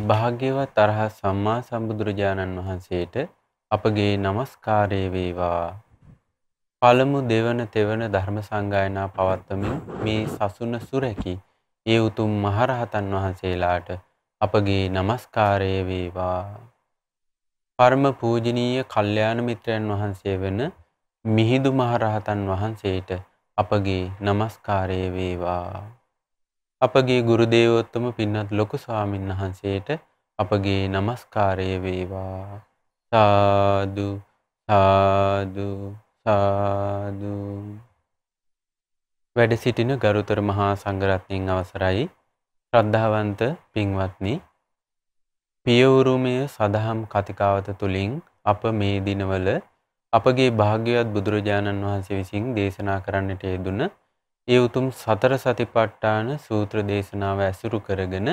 භාග්‍යවත් අරහත් සම්මා සම්බුදුරජාණන් වහන්සේට අපගේ নমස්කාරය වේවා. පළමු දෙවන තෙවන ධර්ම සංගායනා පවත්වමින් මේ සසුන සුරැකි ඒ උතුම් මහරහතන් වහන්සේලාට අපගේ নমස්කාරය වේවා. පරම පූජනීය කල්යාණ මිත්‍රයන් වහන්සේ වන මිහිඳු මහරහතන් වහන්සේට අපගේ নমස්කාරය වේවා. අපගේ ගුරු දේවෝත්තම පින්වත් ලොකු ස්වාමීන් වහන්සේට අපගේ নমස්කාරය වේවා. සාදු සාදු සාදු. වැඩ සිටින ගරුතර මහා සංඝරත්නයන් අවසරයි. ශ්‍රද්ධාවන්ත පින්වත්නි, පියවුරුමය සදහම් කතිකාවත තුලින් අප මේ දිනවල අපගේ භාග්‍යවත් බුදුරජාණන් වහන්සේ විසින් දේශනා කරන්නට යෙදුන ඒ උතුම් සතර සතිපට්ඨාන සූත්‍ර දේශනාව ඇසුරු කරගෙන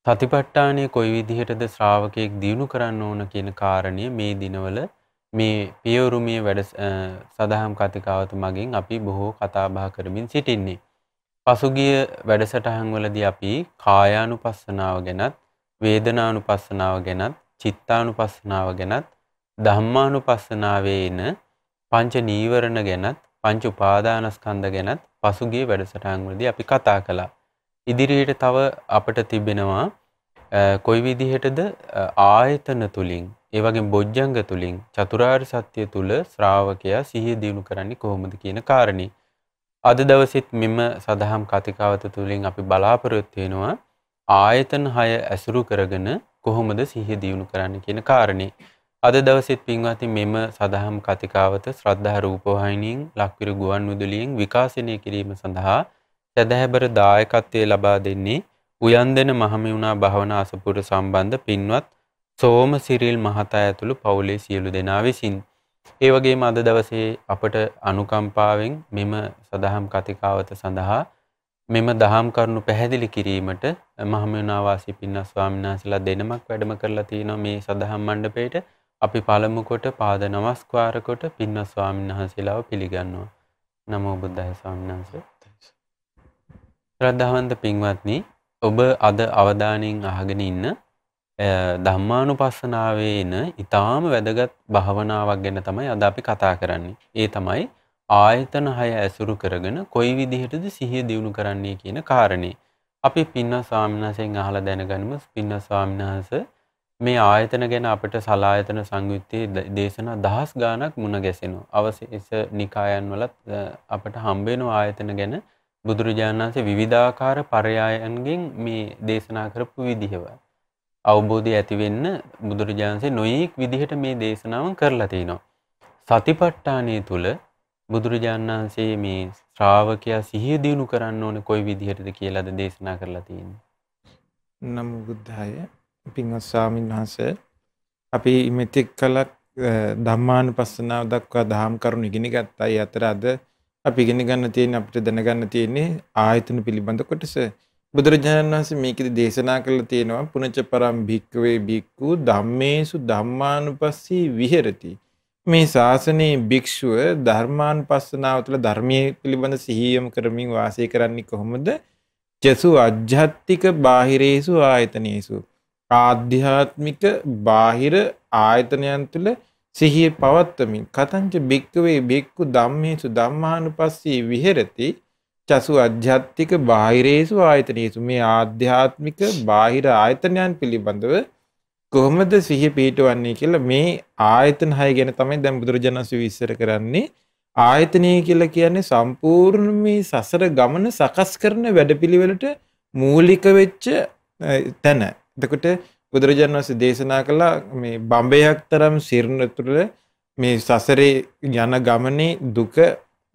සතිපට්ඨානය කොයි විදිහටද ශ්‍රාවකයෙක් දියුණු කරන්න ඕන කියන කාරණය මේ දිනවල මේ පියවුරුමේ වැඩ සදහම් කතිකාවත මගින් අපි බොහෝ කතා බහ කරමින් සිටින්නේ. පසුගිය වැඩසටහන් වලදී අපි කායානුපස්සනාව ගැනත්, වේදනානුපස්සනාව ගැනත්, චිත්තානුපස්සනාව ගැනත්, ධම්මානුපස්සනාවේ එන පංච නීවරණ ගැනත්, පංච උපාදානස්කන්ධ ගැනත් පසුගිය වැඩසටහන් වලදී අපි කතා කළා. ඉදිරියට තව අපට තිබෙනවා කොයි විදිහටද ආයතන තුලින්, ඒ වගේම බොජ්ජංග තුලින්, චතුරාර්ය සත්‍ය තුල ශ්‍රාවකයා සිහිය දියුණු කරන්නේ කොහොමද කියන කාරණේ. අද දවසෙත් මෙම සදහම් කතිකාවත තුලින් අපි බලාපොරොත්තු වෙනවා ආයතන 6 ඇසුරු කරගෙන කොහොමද සිහිය දියුණු කරන්න කියන කාරණේ. අද දවසෙත් පින්වත්නි මෙම සදහම් කතිකාවත ශ්‍රද්ධා රූපවාහිනියෙන් ලක්විරු ගුවන් විදුලියෙන් විකාශනය කිරීම සඳහා සදහැබර දායකත්වයේ ලබා දෙන්නේ උයන්දෙන මහමෙවුනා භාවනා අසපුර සම්බන්ධ පින්වත් සෝම සිරිල් මහතා ඇතුළු පවුලේ සියලු දෙනා විසින්. ඒ වගේම අද දවසේ අපට අනුකම්පාවෙන් මෙම සදහම් කතිකාවත සඳහා මෙම දහම් කරුණු පැහැදිලි කිරීමට මහමෙවුනා වාසී පින්වත් ස්වාමීන් වහන්සේලා දෙනමක් වැඩම කරලා තිනවා මේ සදහම් මණ්ඩපයේට. අපි පළමු කොට පාද නමස්කාර කොට පින්වත් ස්වාමීන් වහන්සේලාව පිළිගන්නවා. නමෝ බුද්දාය ස්වාමීන් වහන්සේ. ශ්‍රද්ධාවන්ත පින්වත්නි, ඔබ අද අවධානයෙන් අහගෙන ඉන්න ධම්මානුපස්සනාවේ එන ඊටාම වැදගත් භාවනාවක් ගැන තමයි අද අපි කතා කරන්නේ. ඒ තමයි ආයතන 6 ඇසුරු කරගෙන කොයි විදිහටද සිහිය දියුණු කරන්නේ කියන කාරණේ. අපි පින්වත් ස්වාමීන් වහන්සේගෙන් අහලා දැනගනිමු. පින්වත් ස්වාමීන් වහන්සේ, මේ ආයතන ගැන අපිට සලායතන සංයුත්තේ දේශනා දහස් ගාණක් මුණ ගැසෙනවා. අවශේෂ නිකායන් වලත් අපට හම්බ වෙන ආයතන ගැන බුදුරජාණන් වහන්සේ විවිධාකාර පරයයන්ගෙන් මේ දේශනා කරපු විදිහව අවබෝධය ඇති වෙන්න බුදුරජාණන් වහන්සේ නොයෙක් විදිහට මේ දේශනාවන් කරලා තිනවා. සතිපට්ඨානය තුල බුදුරජාණන් වහන්සේ මේ ශ්‍රාවකයා සිහිය දියුණු කරන්න ඕනේ කොයි විදිහටද කියලාද දේශනා කරලා තියෙන්නේ. නමෝ බුද්ධාය. පින්වත් ස්වාමීන් වහන්සේ, අපි මෙතෙක් කලක් ධම්මානුපස්සනාව දක්වා දහම් කරුණු ඉගෙන ගත්තා. ඒ අතර අද අපි ඉගෙන ගන්න තියෙන, අපිට දැනගන්න තියෙන්නේ ආයතන පිළිබඳ කොටස. බුදුරජාණන් වහන්සේ මේකෙදි දේශනා කළා තියෙනවා පුනච්ච පරම් භික්ඛවේ භික්ඛු ධම්මේසු ධම්මානුපස්සී විහෙරති. මේ ශාසනයේ භික්ෂුව ධර්මානුපස්සනාව තුළ ධර්මයේ පිළිබඳ සිහියම කරමින් වාසය කරන්නේ කොහොමද? චසු අජ්ජත්තික බාහිරේසු ආයතනේසු. ආධ්‍යාත්මික බාහිර ආයතනයන් තුළ සිහිය පවත්වමින් කතංච භික්ඛවේ භික්ඛු ධම්මේසු ධම්මානුපස්සී විහෙරති චසු අධ්‍යාත්මික බාහිරේසු ආයතනේසු. මේ ආධ්‍යාත්මික බාහිර ආයතනයන් පිළිබඳව කොහොමද සිහිය පිහිටවන්නේ කියලා මේ ආයතන 6 ගැන තමයි දැන් බුදුරජාණන් වහන්සේ විස්තර කරන්නේ. ආයතනය කියලා කියන්නේ සම්පූර්ණ මේ සසර ගමන සකස් කරන වැඩපිළිවෙලට මූලික වෙච්ච තැන. එතකොට බුදුරජාණන් වහන්සේ දේශනා කළා මේ බඹයක් තරම් සිරුර තුළ මේ සසරේ යන ගමනේ දුක,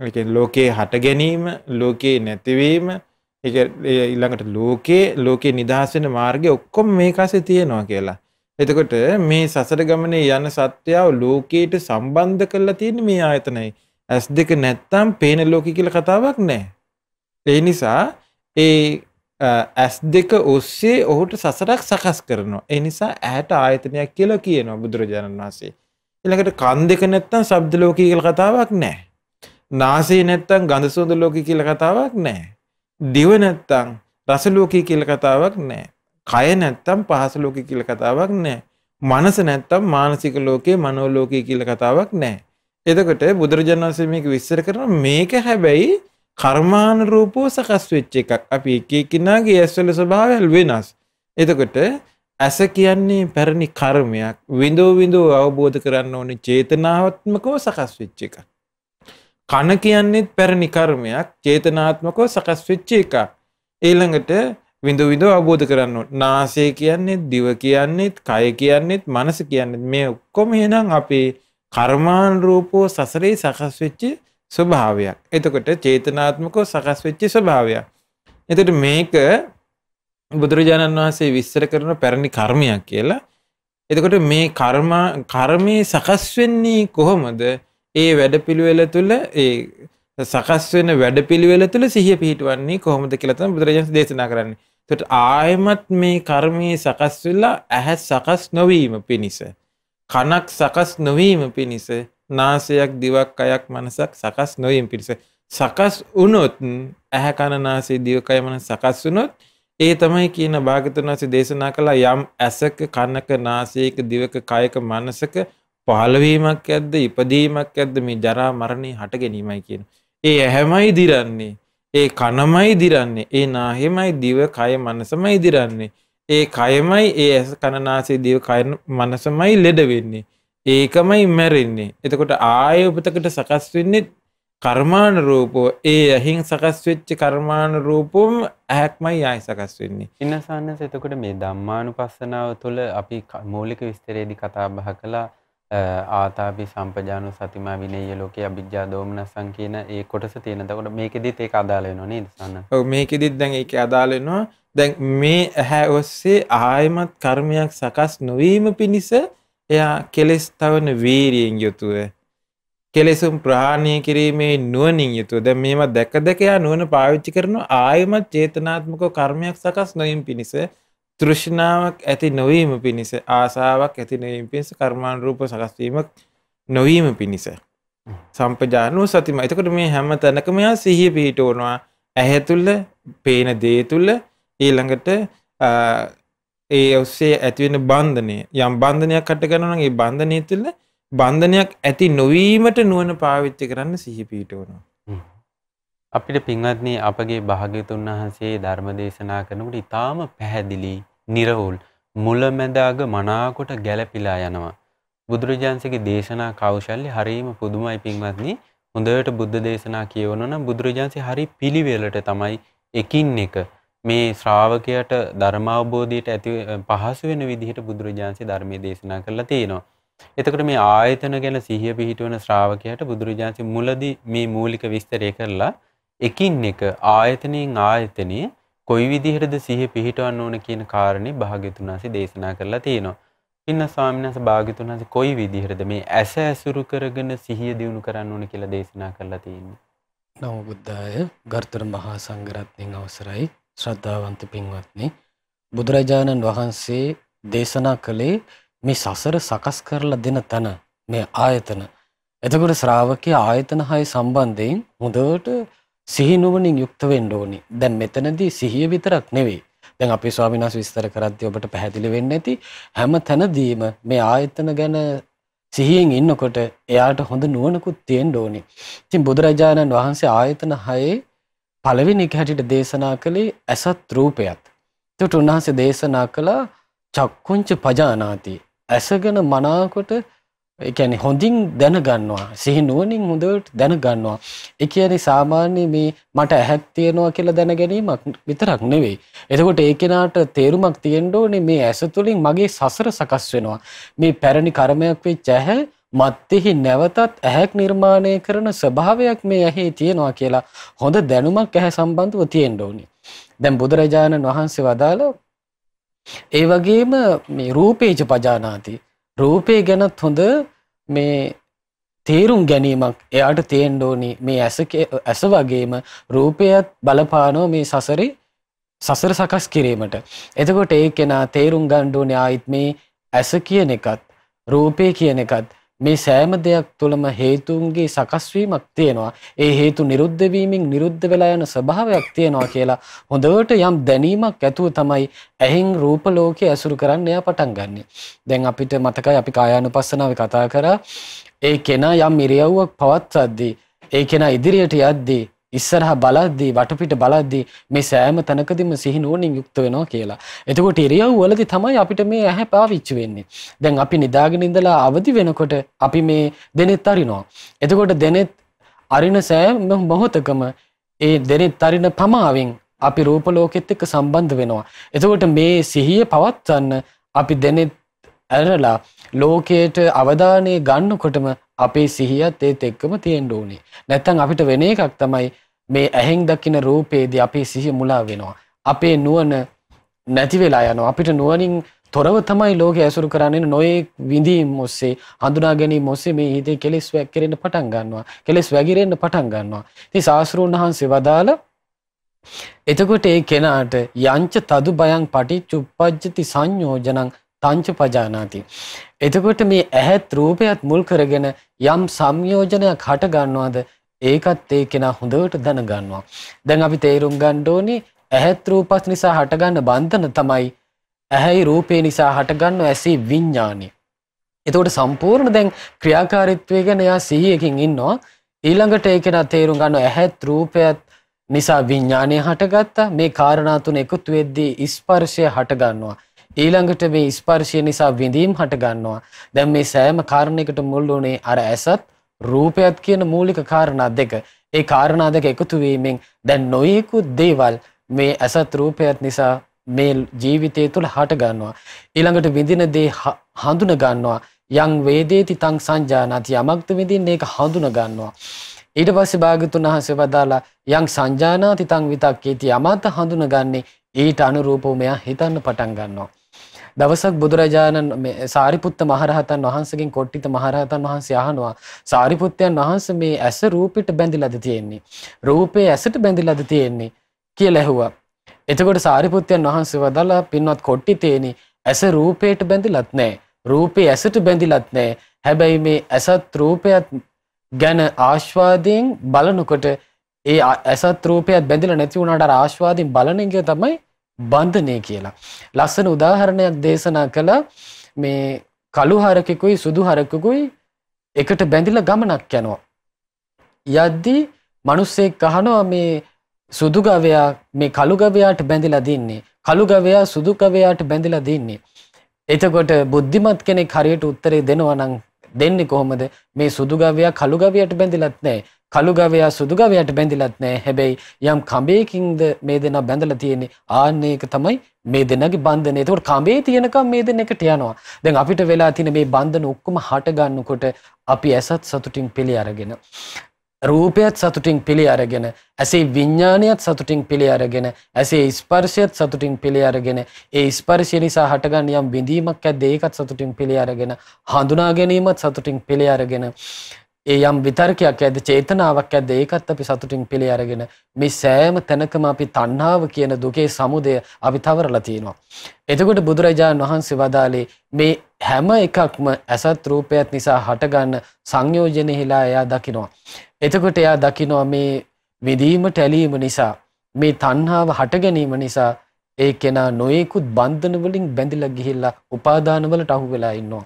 ඒ කියන්නේ ලෝකේ හට ගැනීම, ලෝකේ නැතිවීම, ඒක ඊළඟට ලෝකේ නිදහස් වෙන මාර්ගය ඔක්කොම මේකසේ තියෙනවා කියලා. එතකොට මේ සසර ගමනේ යන සත්‍යව ලෝකයට සම්බන්ධ කරලා තියෙන්නේ මේ ආයතනයි. S2 නැත්තම් පේන ලෝකෙ කියලා කතාවක් නැහැ. ඒ නිසා ඒ S2 ඔස්සේ ඔහුට සසරක් සකස් කරනවා. ඒ නිසා ඇහැට ආයතනයක් කියලා කියනවා බුදුරජාණන් වහන්සේ. ඊළඟට කන් දෙක නැත්තම් ශබ්ද ලෝකය කියලා කතාවක් නැහැ. නාසය නැත්තම් ගඳ සුවඳ ලෝකය කියලා කතාවක් නැහැ. දිව නැත්තම් රස ලෝකය කියලා කතාවක් නැහැ. කය නැත්තම් පහස ලෝකේ කියලා කතාවක් නැහැ. මනස නැත්තම් මානසික ලෝකේ මනෝ ලෝකේ කියලා කතාවක් නැහැ. එතකොට බුදුරජාණන් වහන්සේ මේක විස්තර කරනවා මේක හැබැයි කර්මානුරූපව සකස් වෙච්ච එකක්. අපි එක එකිනාගේ ඇස්වල ස්වභාවය වෙනස්. එතකොට ඇස කියන්නේ පැරණි කර්මයක්. විඳෝ අවබෝධ කරන්න ඕනේ චේතනාත්මකව සකස් වෙච්ච එකක්. කන කියන්නේත් පැරණි කර්මයක්. චේතනාත්මකව සකස් වෙච්ච එකක්. ඊළඟට විඳෝ අවබෝධ කරන්න ඕනේ. නාසය කියන්නේත්, දිව කියන්නේත්, කය කියන්නේත්, මනස කියන්නේත් මේ ඔක්කොම එහෙනම් අපේ කර්මානුරූපව සසරේ සකස් වෙච්ච ස්වභාවයක්. එතකොට චේතනාත්මකව සකස් වෙච්ච ස්වභාවයක්. එතකොට මේක බුදුරජාණන් වහන්සේ විස්තර කරන පැරණි කර්මයක් කියලා. එතකොට මේ කර්මයේ සකස් වෙන්නේ කොහොමද? ඒ වැඩපිළිවෙල තුළ ඒ සකස් වෙන වැඩපිළිවෙල තුළ සිහිය පිහිටවන්නේ කොහොමද කියලා තමයි බුදුරජාණන් දේශනා කරන්නේ. එතකොට ආයමත් මේ කර්මයේ සකස් වෙලා ඇහැ සකස් නොවීම පිණිස, කනක් සකස් නොවීම පිණිස, නාසයක්, දිවක්, කයක්, මනසක් සකස් නොවීම පිණිස සකස් වුණොත් ඇහැ, කන, නාසය, දිව, කය, මනස සකස් වුණොත් ඒ තමයි කියන භාග්‍යවතුන් වහන්සේ දේශනා කළා යම් ඇසක, කනක, නාසයක, දිවක, කයක, මනසක පහළවීමක් ඇද්ද, ඉපදීමක් ඇද්ද මේ ජරා මරණේ හට ගැනීමයි කියන. ඒ ඇහැමයි දිරන්නේ, ඒ කනමයි දිරන්නේ, ඒ නාහෙමයි, දිව, කය, මනසමයි දිරන්නේ. ඒ කයමයි, ඒ ඇස, කන, නාසය, දිව, කය, මනසමයි ලෙඩ වෙන්නේ. ඒකමයි මැරෙන්නේ. එතකොට ආය උපතකට සකස් වෙන්නේ කර්මානුරූපව. ඒ ඇහින් සකස් වෙච්ච කර්මානුරූපවම ඇහැක්මයි ආය සකස් වෙන්නේ. ඉන්නසන්නස එතකොට මේ ධම්මානුපස්සනාව තුළ අපි මූලික විස්තරයේදී කතා බහ කළා ආතාපි සම්පජානෝ සතිමා විනේය ලෝකේ අවිජ්ජා දෝමනසං කියන ඒ කොටස තියෙන. එතකොට මේකෙදිත් ඒක අදාළ වෙනව නේද සන්න? ඔව් මේකෙදිත් දැන් ඒක අදාළ වෙනවා. දැන් මේ ඇහැ ඔස්සේ ආයමත් කර්මයක් සකස් නොවීම පිණිස එයා කෙලස් තවන වීරියෙන් යුතුව කෙලෙසුම් ප්‍රහාණය කිරීමේ නුවණින් යුතුව දැන් මේවා දැක දැක යා නුවණ පාවිච්චි කරනවා ආයමත් චේතනාත්මක කර්මයක් සකස් නොවීම පිණිස තෘෂ්ණාවක් ඇති නොවීම පිණිස ආසාවක් ඇති නොවීම පිණිස කර්මානුරූප සකස් වීමක් නොවීම පිණිස සම්පජානෝ සතිමා. එතකොට මේ හැම තැනකම යා සිහිය පිහිටවනවා ඇහැ තුල පේන දේ තුල ඊළඟට ඒ ඔස්සේ ඇති වෙන බන්ධනය යම් බන්ධනයක් හට ගන්නවා නම් ඒ බන්ධනය තුල බන්ධනයක් ඇති නොවීමට නුවණ පාවිච්චි කරන්න සිහිය පිහිටවනවා. අපිට පින්වත්නි අපගේ භාග්‍යවතුන් වහන්සේ ධර්ම දේශනා කරනකොට ඊටාම පැහැදිලි, නිර්වෝල්, මුලැමැදාග මනාකොට ගැළපීලා යනවා. බුදුරජාණන්සේගේ දේශනා කෞශල්‍ය හරීම පුදුමයි පින්වත්නි. හොඳට බුද්ධ දේශනා කියවනවා නම් බුදුරජාණන්සේ හරි පිළිවෙලට තමයි එකින් එක මේ ශ්‍රාවකයාට ධර්ම අවබෝධයට ඇති පහසු වෙන විදිහට බුදුරජාණන්සේ ධර්මයේ දේශනා කරලා තියෙනවා. එතකොට මේ ආයතන ගැන සිහිය පිහිටවන ශ්‍රාවකයාට බුදුරජාණන්සේ මුලදී මේ මූලික විස්තරය කරලා එකින් එක ආයතනෙන් ආයතනෙ කොයි විදිහටද සිහිය පිහිටවන්න ඕන කියන කාරණේ භාග්‍යවතුන් වහන්සේ දේශනා කරලා තියෙනවා. ඉන්න ස්වාමීන් වහන්සේ භාග්‍යවතුන් වහන්සේ කොයි විදිහටද මේ ඇස ඇසුරු කරගෙන සිහිය දියුණු කරන්න ඕන කියලා දේශනා කරලා තියෙන්නේ? නමෝ බුද්ධාය. ගරුතර මහා සංඝරත්නයන් අවසරයි. ශ්‍රද්ධාවන්ත පින්වත්නි, බුදුරජාණන් වහන්සේ දේශනා කළේ මේ සසර සකස් කරලා දෙන තැන මේ ආයතන. එතකොට ශ්‍රාවකයා ආයතන 6 සම්බන්ධයෙන් හොඳට සිහි නුවණින් යුක්ත වෙන්න ඕනේ. දැන් මෙතනදී සිහිය විතරක් නෙවෙයි. දැන් අපේ ස්වාමීන් වහන්සේ විස්තර කරද්දී ඔබට පැහැදිලි වෙන්නේ නැති හැම තැනදීම මේ ආයතන ගැන සිහියෙන් ඉන්නකොට එයාට හොඳ නුවණකුත් තියෙන්න ඕනේ. ඉතින් බුදුරජාණන් වහන්සේ ආයතන 6 පළවෙනි එක හැටියට දේශනා කළේ අසත් රූපයත්. ඒකට උන්වහන්සේ දේශනා කළා චක්කුංච පජානාති. ඇසගෙන මනාකොට ඒ කියන්නේ හොඳින් දැනගන්නවා. සිහි නුවණින් හොඳට දැනගන්නවා. ඒ කියන්නේ සාමාන්‍ය මේ මට ඇහක් තියෙනවා කියලා දැන ගැනීමක් විතරක් නෙවෙයි. එතකොට ඒ කෙනාට තේරුමක් තියෙන්න ඕනේ මේ ඇස තුලින් මගේ සසර සකස් වෙනවා. මේ පැරණි කර්මයක් වෙච්ච ඇහැ මත්ෙහි නැවතත් ඇහැක් නිර්මාණය කරන ස්වභාවයක් මේ ඇහි තියෙනවා කියලා හොඳ දැනුමක් ඇහැ සම්බන්ධව තියෙන්න ඕනේ. දැන් බුදුරජාණන් වහන්සේ වදාළා ඒ වගේම මේ රූපේච පජානාති. රූපේ ගැනත් හොඳ මේ තේරුම් ගැනීමක් එයාට තියෙන්න ඕනි. මේ ඇස වගේම රූපයත් බලපානවා මේ සසර සකස් කිරීමට. එතකොට ඒ කෙනා තේරුම් ගන්න ඕනේ ආයිත් මේ ඇස කියන එකත් රූපේ කියන එකත් මේ සෑම දෙයක් තුළම හේතුන්ගේ සකස් වීමක් තියෙනවා. ඒ හේතු නිරුද්ධ වීමෙන් නිරුද්ධ වෙලා යන ස්වභාවයක් තියෙනවා කියලා හොඳට යම් දැනීමක් ඇතුව තමයි ඇහෙන් රූප ලෝකයේ ඇසුරු කරන්න එයා පටන් ගන්නෙ. දැන් අපිට මතකයි අපි කායානුපස්සනාවේ කතා කරා ඒ කෙනා යම් ඉරියව්වක් පවත්වද්දී ඒ කෙනා ඉදිරියට යද්දී ඉස්සරහා බලද්දී වටපිට බලද්දී මේ සෑම තැනකදීම සිහි නුවණින් යුක්ත වෙනවා කියලා. එතකොට ඉරියව් වලදී තමයි අපිට මේ ඇහැ පාවිච්චි වෙන්නේ. දැන් අපි නිදාගෙන ඉඳලා අවදි වෙනකොට අපි මේ දෙනෙත් අරිනවා. එතකොට දෙනෙත් අරින සෑම මොහොතකම ඒ දෙනෙත් අරින පමාවෙන් අපි රූප ලෝකෙත් එක්ක සම්බන්ධ වෙනවා. එතකොට මේ සිහිය පවත්වන්න අපි දෙනෙත් ඇරලා ලෝකයට අවධානය ගන්නකොටම අපේ සිහියත් ඒත් එක්කම තියෙන්න ඕනේ. නැත්තම් අපිට වෙන එකක් තමයි මේ ඇහෙන් දකින රූපේදී අපේ සිහිය මුලා වෙනවා. අපේ නුවණ නැති වෙලා යනවා. අපිට නුවණින් තොරව තමයි ලෝකය ඇසුරු කරන්නේ. නොයේ විඳීම් ඔස්සේ හඳුනා ගැනීම ඔස්සේ මේ හිතේ කෙලෙස් වැක්කිරෙන්න පටන් ගන්නවා. කෙලෙස් වැగిරෙන්න පටන් ගන්නවා. ඉතින් ශාස්ත්‍රෝන් වහන්සේ වදාළ එතකොට ඒ කෙනාට යංච තදු බයං පටිච්චුප්පජ්ජති සංයෝජනං තංච පජානාති. එතකොට මේ ඇහත් රූපයත් මුල් කරගෙන යම් සංයෝජනයක් හට ගන්නවද ඒකත් ඒ කෙනා හොඳට දැනගන්නවා. දැන් අපි තේරුම් ගන්න ඕනේ ඇහත් රූපත් නිසා හටගන්න බන්ධන තමයි ඇහැයි රූපේ නිසා හටගන්න ඇසී විඥානි. එතකොට සම්පූර්ණ දැන් ක්‍රියාකාරීත්වය ගැන යා සිහියකින් ඉන්නවා. ඊළඟට ඒ කෙනා තේරුම් ගන්නවා ඇහත් රූපයත් නිසා විඥානය හටගත්තා. මේ කාරණා තුන එකතු වෙද්දී ස්පර්ශය හට ගන්නවා. ඊළඟට මේ ස්පර්ශය නිසා විඳීම් හට ගන්නවා. දැන් මේ සෑම කාරණයකට මුල් වුණේ අර ඇසත් රූපයත් කියන මූලික කාරණා දෙක. ඒ කාරණා දෙක එකතු වීමෙන් දැන් නොයෙකුත් දේවල් මේ ඇසත් රූපයත් නිසා මේ ජීවිතය තුළ හට ගන්නවා. ඊළඟට විඳින දේ හඳුන ගන්නවා. යං වේදේති තං සංජානාති. යමක්ද විඳින්නේ ඒක හඳුන ගන්නවා. ඊට පස්සේ භාග්‍යතුන් වහන්සේ වදාලා යං සංජානාති තං විතක්කේති. යමත හඳුනගන්නේ ඊට අනුරූපව මෙයා හිතන්න පටන් ගන්නවා. දවසක් බුදුරජාණන් සාරිපුත්ත මහරහතන් වහන්සේගෙන් කොට්ටිත මහරහතන් වහන්සේ අහනවා සාරිපුත්තයන් වහන්සේ මේ ඇස රූපෙට බැඳිලාද තියෙන්නේ? රූපේ ඇසට බැඳිලාද තියෙන්නේ කියලා ඇහුවා. එතකොට සාරිපුත්තයන් වහන්සේ වදාලා පින්වත් කොට්ටිතේනි ඇස රූපයට බැඳිලත් නැහැ. රූපේ ඇසට බැඳිලත් නැහැ. හැබැයි මේ ඇසත් රූපයත් ගැන ආස්වාදයෙන් බලනකොට ඒ ඇසත් රූපයත් බැඳිලා නැති වුණාට අර ආස්වාදයෙන් බලන එක තමයි බන්ධනය කියලා. ලස්සන උදාහරණයක් දේශනා කළා. මේ කළු හරකෙකුයි සුදු හරකෙකුයි එකට බැඳිලා ගමනක් යනවා. යද්දී මිනිස්සෙක් අහනවා මේ සුදු ගවයා මේ කළු ගවයාට බැඳිලා දින්නේ. කළු ගවයා සුදු ගවයාට බැඳිලා දින්නේ. එතකොට බුද්ධිමත් කෙනෙක් හරියට උත්තරේ දෙනවා නම් දෙන්නේ කොහොමද? මේ සුදු ගවයා කළු ගවයාට බැඳිලත් නැහැ. කළු ගවයා සුදු ගවයාට බැඳිලත් නැහැ. හැබැයි යම් කඹයකින්ද මේ දෙනා බැඳලා තියෙන්නේ. ආන්න ඒක තමයි මේ දෙනාගේ බන්ධනය. ඒකට කඹේ තියෙනකම් මේ දෙන්න එකට යනවා. දැන් අපිට වෙලා තියෙන මේ බන්ධන ඔක්කොම හට ගන්නකොට අපි ඇසත් සතුටින් පිළි අරගෙන රූපයත් සතුටින් පිළි අරගෙන ඇසේ විඥානයත් සතුටින් පිළි අරගෙන ඇසේ ස්පර්ශයත් සතුටින් පිළි අරගෙන ඒ ස්පර්ශය නිසා හටගන්න යම් විඳීමක් ඇද්ද ඒකත් සතුටින් පිළි අරගෙන හඳුනා ගැනීමත් සතුටින් පිළි අරගෙන ඒ යම් විතර්කයක් ඇද්ද චේතනාවක් ඇද්ද ඒකත් අපි සතුටින් පිළි අරගෙන මේ සෑම තැනකම අපි තණ්හාව කියන දුකේ සමුදය අපි තවරලා තියෙනවා. එතකොට බුදුරජාණන් වහන්සේ වදාළේ මේ හැම එකක්ම ඇසත් රූපයත් නිසා හටගන්න සංයෝජනෙහිලා එයා දකිනවා. එතකොට එයා දකිනවා මේ විදීමට ඇලීම නිසා මේ තණ්හාව හට ගැනීම නිසා ඒ කෙනා නොයෙකුත් බන්ධන වලින් බැඳිලා ගිහිල්ලා උපාදාන වලට අහු වෙලා ඉන්නවා.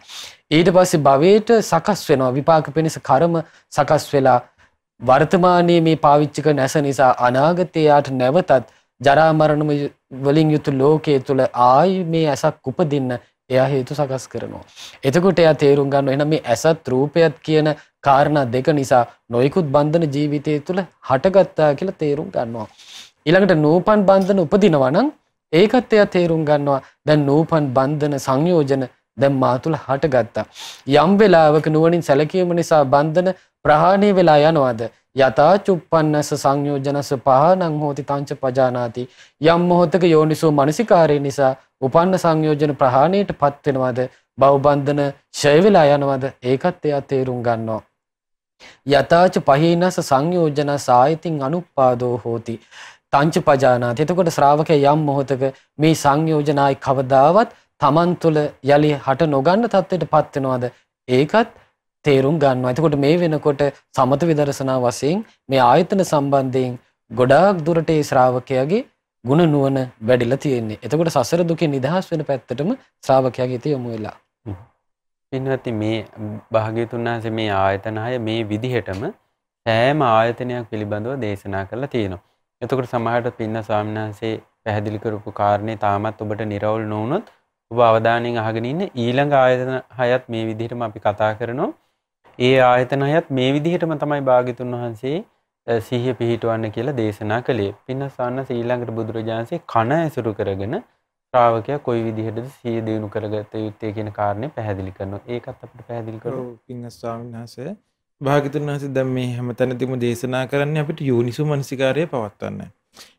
ඊට පස්සේ භවයට සකස් වෙනවා. විපාක පිණිස කර්ම සකස් වෙලා වර්තමානයේ මේ පාවිච්චි කරන ඇස නිසා අනාගතේ යාට නැවතත් ජරා මරණ වලින් යුතු ලෝකයේ තුල ආයි මේ ඇසක් උපදින්න එයා හේතු සකස් කරනවා. එතකොට එයා තේරුම් ගන්නවා එහෙනම් මේ ඇසත් රූපයත් කියන කාරණා දෙක නිසා නොයෙකුත් බන්ධන ජීවිතය තුළ හටගත්තා කියලා තේරුම් ගන්නවා. ඊළඟට නූපන් බන්ධන උපදිනවා නම් ඒකත් එයා තේරුම් ගන්නවා දැන් නූපන් බන්ධන සංයෝජන දැන් මා තුළ හටගත්තා. යම් වෙලාවක නුවණින් සැලකීම නිසා බන්ධන ප්‍රහාණය වෙලා යනවාද? යතා චුප්පන්නස සංයෝජනස පහනං හෝති තංච පජානාති. යම් මොහොතක යෝනිසෝ මනසිකාරය නිසා උපන්න සංයෝජන ප්‍රහාණයටපත් වෙනවද? භව බන්ධන ඡය වෙලා යනවද? ඒකත් එයා තේරුම් ගන්නවා. යතාච පහීනස සංයෝජන සායතින් අනුපාදෝ හෝති තංච පජානාති. එතකොට ශ්‍රාවකයා යම් මොහොතක මේ සංයෝජනයි කවදාවත් තමන් තුළ යලි හට නොගන්න තත්ත්වයටපත් වෙනවද? ඒකත් තේරුම් ගන්නවා. එතකොට මේ වෙනකොට සමත විදර්ශනා වශයෙන් මේ ආයතන සම්බන්ධයෙන් ගොඩාක් දුරට ඒ ශ්‍රාවකයාගේ ගුණ නුවණ වැඩිලා තියෙන්නේ. එතකොට සසර දුකෙන් නිදහස් වෙන පැත්තටම ශ්‍රාවකයාගේ හිත යොමු වෙලා. පින්වත්නි මේ භාග්‍යතුන් වහන්සේ මේ ආයතන 6 මේ විදිහටම සෑම ආයතනයක් පිළිබඳව දේශනා කරලා තියෙනවා. එතකොට සමහරට පින්න ස්වාමීන් වහන්සේ පැහැදිලි කරපු කාරණේ තාමත් ඔබට නිරවුල් නොවුනොත් ඔබ අවධානයෙන් අහගෙන ඉන්න ඊළඟ ආයතන 6ත් මේ විදිහටම අපි කතා කරනවා. ඒ ආයතන 6ත් මේ විදිහටම තමයි භාග්‍යතුන් වහන්සේ සිහිය පිහිටවන්න කියලා දේශනා කළේ. පින්න ස්වාමීන් වහන්සේ ඊළඟට බුදුරජාණන්සේ කන ඇසුරු කරගෙන ශ්‍රාවකයා කොයි විදිහටද සිහිය දිනු කරගත යුත්තේ කියන කාරණේ පැහැදිලි කරනවා. ඒකත් අපිට පැහැදිලි කරමු. පින්න ස්වාමීන් වහන්සේ භාග්‍යතුන් වහන්සේ දැන් මේ හැමතැනදීම දේශනා කරන්නේ අපිට යෝනිසෝ මනසිකාරය පවත්වන්න.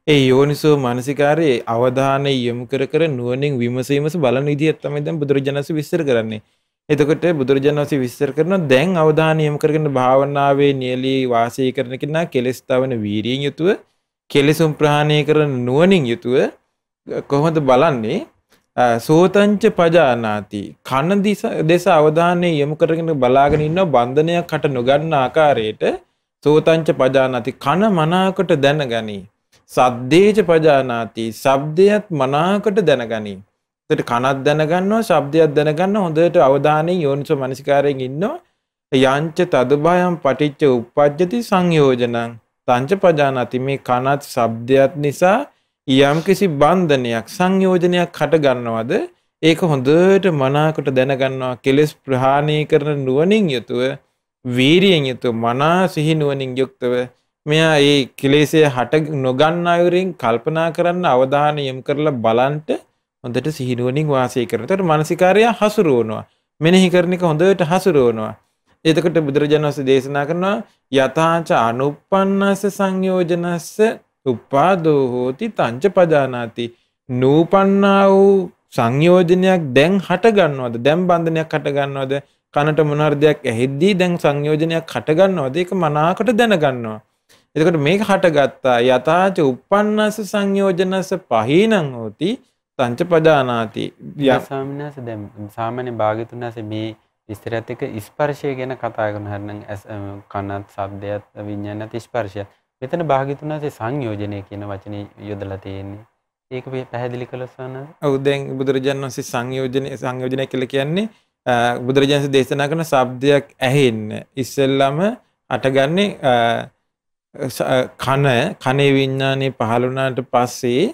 ඒ යෝනිසෝ මනසිකාරයේ අවධානය යොමු කර නුවණින් විමසීමස බලන විදිය තමයි දැන් බුදුරජාණන් වහන්සේ විස්තර කරන්නේ. එතකොට බුදුරජාණන් වහන්සේ විස්තර කරනවා දැන් අවධානය යොමු කරගෙන භාවනාවේ නියලී වාසය කරන කෙනා කෙලස් තවන වීරියෙන් යුතුව කෙලසුම් ප්‍රහාණය කරන නුවණින් යුතුව කොහොමද බලන්නේ? සෝතංච පජානාති කන දේශ අවධානය යොමු කරගෙන බලාගෙන ඉන්න බන්ධනයක් හට නොගන්න ආකාරයට සෝතංච පජානාති කන මනාකොට දැනගනි. සද්දේච පජානාති ශබ්දයත් මනාකොට දැනගනි. එතකොට කනත් දැනගන්නවා ශබ්දයක් දැනගන්න හොඳට අවධානයෙන් යෝනිසෝ මනසිකාරයෙන් ඉන්නවා. යංච තදභයම් පටිච්ච උප්පජ්ජති සංයෝජනං තංච පජානාති මේ කනත් ශබ්දයක් නිසා යම්කිසි බන්ධනයක් සංයෝජනයක් හට ගන්නවද ඒක හොඳට මනාකොට දැනගන්නවා. කෙලස් ප්‍රහාණය කරන නුවණින් යුතුව වීරියෙන් යුතුව මනා සිහි නුවණින් යුක්තව මෙයා ඒ කෙලෙස්ය හට නොගන්න අයුරින් කල්පනා කරන්න අවධානය යොමු කරලා බලන්ට හොඳට සිහි නුවණින් වාසය කරනවා. ඒතර මානසිකාරය හසුරුවනවා. මෙනෙහි කරන එක හොඳට හසුරුවනවා. එතකොට බුදුරජාණන් වහන්සේ දේශනා කරනවා යථාච අනුප්පන්නස්ස සංයෝජනස්ස උපාදෝ හෝති තංච පජානාති. නූපන්නා වූ සංයෝජනයක් දැන් හට ගන්නවද? දැන් බන්ධනයක් හට ගන්නවද? කනට මොනවාරි දෙයක් ඇහෙද්දී දැන් සංයෝජනයක් හට ගන්නවද? ඒක මනාකොට දැනගන්නවා. එතකොට මේක හටගත්තා යථාච උප්පන්නස්ස සංයෝජනස්ස පහීනං හෝති තංච පජානාති. ස්වාමීන් වහන්සේ දැන් සාමාන්‍ය භාග්‍යතුන් වහන්සේ මේ විස්තරයත් එක්ක ස්පර්ශය ගැන කතා කරන හැරනම් කනත් ශබ්දයත් විඤ්ඤාණයත් ස්පර්ශයත් මෙතන භාග්‍යතුන් වහන්සේ සංයෝජනය කියන වචනේ යොදලා තියෙන්නේ. ඒක පැහැදිලි කළොත් සවනස. ඔව් දැන් බුදුරජාණන් වහන්සේ සංයෝජනය කියලා කියන්නේ බුදුරජාණන් වහන්සේ දේශනා කරන ශබ්දයක් ඇහෙන්න ඉස්සෙල්ලාම අටගන්නේ කනේ විඤ්ඤාණය පහළ වුණාට පස්සේ